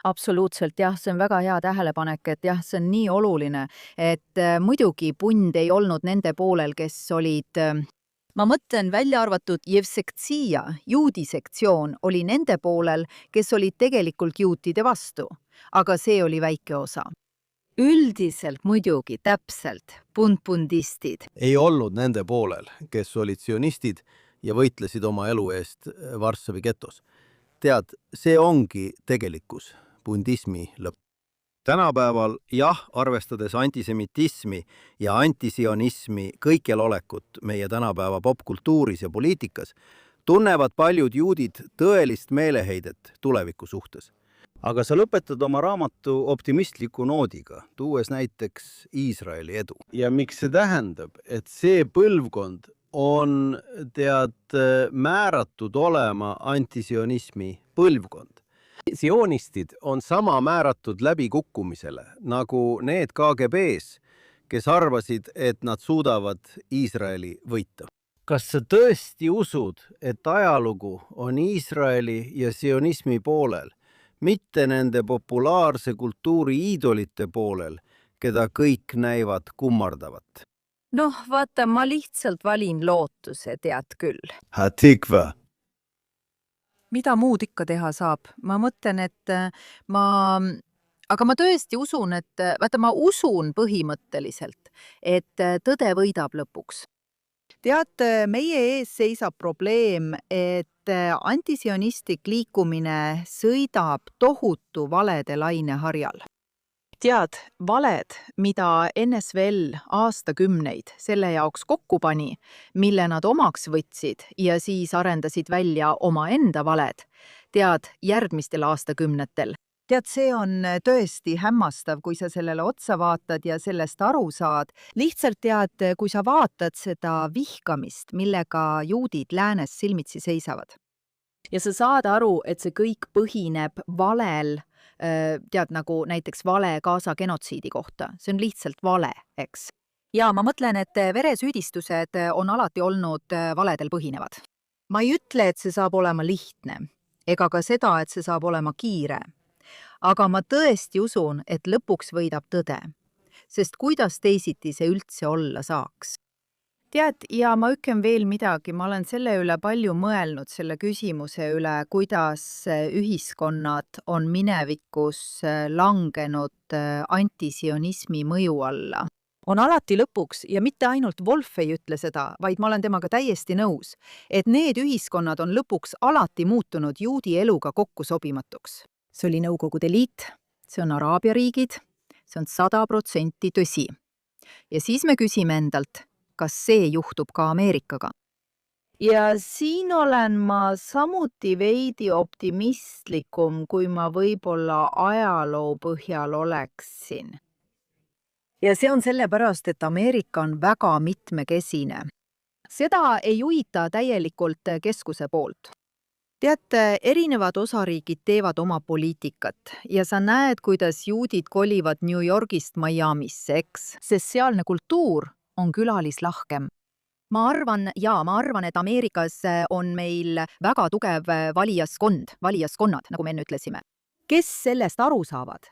Absoluutselt, jah, see on väga hea tähelepanek, et jah, see on nii oluline, et muidugi pund ei olnud nende poolel, kes olid, ma mõtlen välja arvatud Jevsektsija, juudi sektsioon, oli nende poolel, kes olid tegelikult juutide vastu, aga see oli väike osa. Üldiselt muidugi, täpselt, pundistid. Ei olnud nende poolel, kes olid sionistid ja võitlesid oma elu eest Varssavi getos. Tead, see ongi tegelikkus, pundismi lõpp. Tänapäeval jah, arvestades antisemitismi ja antisionismi kõikjal olekut meie tänapäeva popkultuuris ja poliitikas, tunnevad paljud juudid tõelist meeleheidet tuleviku suhtes. Aga sa lõpetad oma raamatu optimistliku noodiga, tuues näiteks Iisraeli edu. Ja miks see tähendab, et see põlvkond on tead määratud olema antisionismi põlvkond. Sionistid on sama määratud läbikukkumisele nagu need KGB-s, kes arvasid, et nad suudavad Iisraeli võita. kas sa tõesti usud, et ajalugu on Iisraeli ja sionismi poolel, mitte nende populaarse kultuuri iidolite poolel, keda kõik näivad kummardavat? Noh, vaata, ma lihtsalt valin lootuse, tead küll. Hatikva. Mida muud ikka teha saab? Ma mõtlen, et aga ma tõesti usun, ma usun põhimõtteliselt, et tõde võidab lõpuks. tead, meie ees seisab probleem, et antisionistlik liikumine sõidab tohutu valede laineharjal. Tead, valed, mida NSVL aastakümneid selle jaoks kokku pani, mille nad omaks võtsid ja siis arendasid välja omaenda valed, tead, järgmistel aastakümnetel. Tead, see on tõesti hämmastav, kui sa sellele otsa vaatad ja sellest aru saad. Lihtsalt tead, kui sa vaatad seda vihkamist, millega juudid läänes silmitsi seisavad. Ja sa saad aru, et see kõik põhineb valel, tead, nagu näiteks vale Gaza genotsiidi kohta. See on lihtsalt vale, eks? Ja ma mõtlen, et veresüüdistused on alati olnud valedel põhinevad. Ma ei ütle, et see saab olema lihtne, ega ka seda, et see saab olema kiire. Aga ma tõesti usun, et lõpuks võidab tõde, sest kuidas teisiti see üldse olla saaks. Tead, ja ma ütlen veel midagi, ma olen selle üle palju mõelnud, selle küsimuse üle, kuidas ühiskonnad on minevikus langenud antisionismi mõju alla. On alati lõpuks, ja mitte ainult Wolf ei ütle seda, vaid ma olen temaga täiesti nõus, et need ühiskonnad on lõpuks alati muutunud juudi eluga kokku sobimatuks. See oli Nõukogude Liit, see on Araabia riigid, see on 100% tõsi. Ja siis me küsime endalt, kas see juhtub ka Ameerikaga. Ja siin olen ma samuti veidi optimistlikum, kui ma võib-olla ajaloo põhjal oleksin. Ja see on sellepärast, et Ameerika on väga mitmekesine. Seda ei juhita täielikult keskuse poolt. Tead, erinevad osariigid teevad oma poliitikat ja sa näed, kuidas juudid kolivad New Yorgist Miamisse, eks? Sest sealne kultuur on külalislahkem. Ma arvan, et Ameerikas on meil väga tugev valijaskonnad, nagu me enne ütlesime. Kes sellest aru saavad?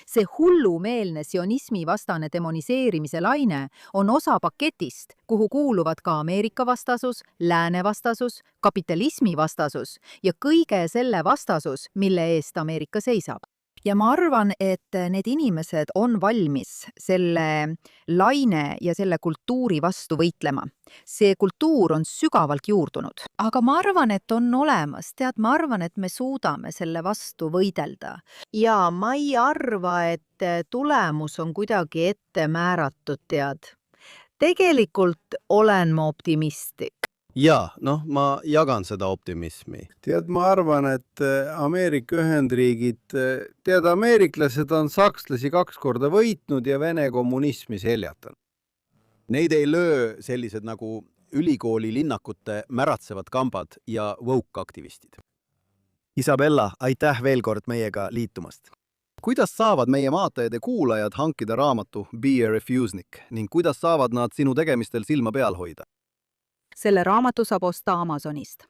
See hullumeelne sionismi vastane demoniseerimise laine on osa paketist, kuhu kuuluvad ka Ameerika vastasus, lääne vastasus, kapitalismi vastasus ja kõige selle vastasus, mille eest Ameerika seisab. Ja ma arvan, et need inimesed on valmis selle laine ja selle kultuuri vastu võitlema. See kultuur on sügavalt juurdunud. Aga ma arvan, et on olemas. Tead, ma arvan, et me suudame selle vastu võidelda. Ja ma ei arva, et tulemus on kuidagi ette määratud, tead. Tegelikult olen ma optimistlik. Jaa, ma jagan seda optimismi. Tead, ma arvan, et Ameerika Ühendriigid, ameeriklased on sakslasi 2 korda võitnud ja Vene kommunismi seljatanud. Neid ei löö sellised nagu ülikooli linnakute märatsevad kambad ja woke-aktivistid. Isabella, aitäh veel kord meiega liitumast. Kuidas saavad meie vaatajad ja kuulajad hankida raamatu Be a Refusenik ning kuidas saavad nad sinu tegemistel silma peal hoida? Selle raamatu saab osta Amazonist.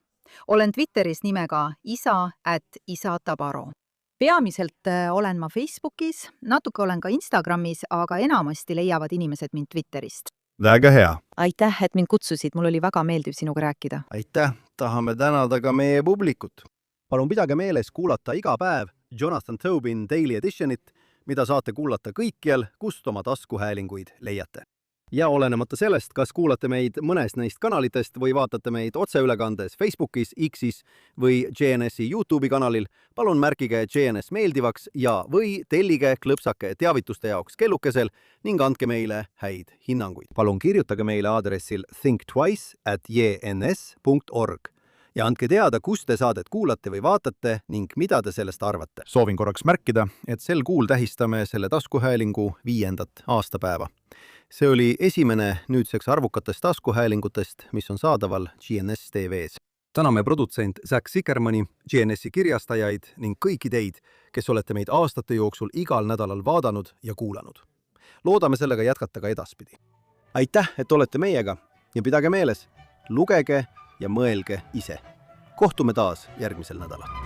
Olen Twitteris nimega isa@isatabaro. Peamiselt olen ma Facebookis, natuke olen ka Instagramis, aga enamasti leiavad inimesed mind Twitterist. Väga hea. Aitäh, et mind kutsusid, mul oli väga meeldiv sinuga rääkida. Aitäh, tahame tänada ka meie publikut. Palun pidage meeles kuulata iga päev Jonathan Tobin Daily Editionit, mida saate kuulata kõikjal, kust oma taskuhäälinguid leiate. Ja olenemata sellest, kas kuulate meid mõnes neist kanalitest või vaatate meid otseülekandes Facebookis, X-is või JNS-i YouTube'i kanalil, palun märkige JNS meeldivaks ja või tellige klõpsake teavituste jaoks kellukesel ning andke meile häid hinnanguid. Palun kirjutage meile aadressil thinktwice@jns.org ja andke teada, kus te saadet kuulate või vaatate ning mida te sellest arvate. Soovin korraks märkida, et sel kuul tähistame selle taskuhäälingu 5. aastapäeva. See oli esimene nüüdseks arvukatest taskuhäälingutest, mis on saadaval GNS TV-s. Täname produtsent Zack Sickermani, GNS-i kirjastajaid ning kõiki teid, kes olete meid aastate jooksul igal nädalal vaadanud ja kuulanud. Loodame sellega jätkata ka edaspidi. Aitäh, et olete meiega ja pidage meeles, lugege ja mõelge ise. Kohtume taas järgmisel nädalal.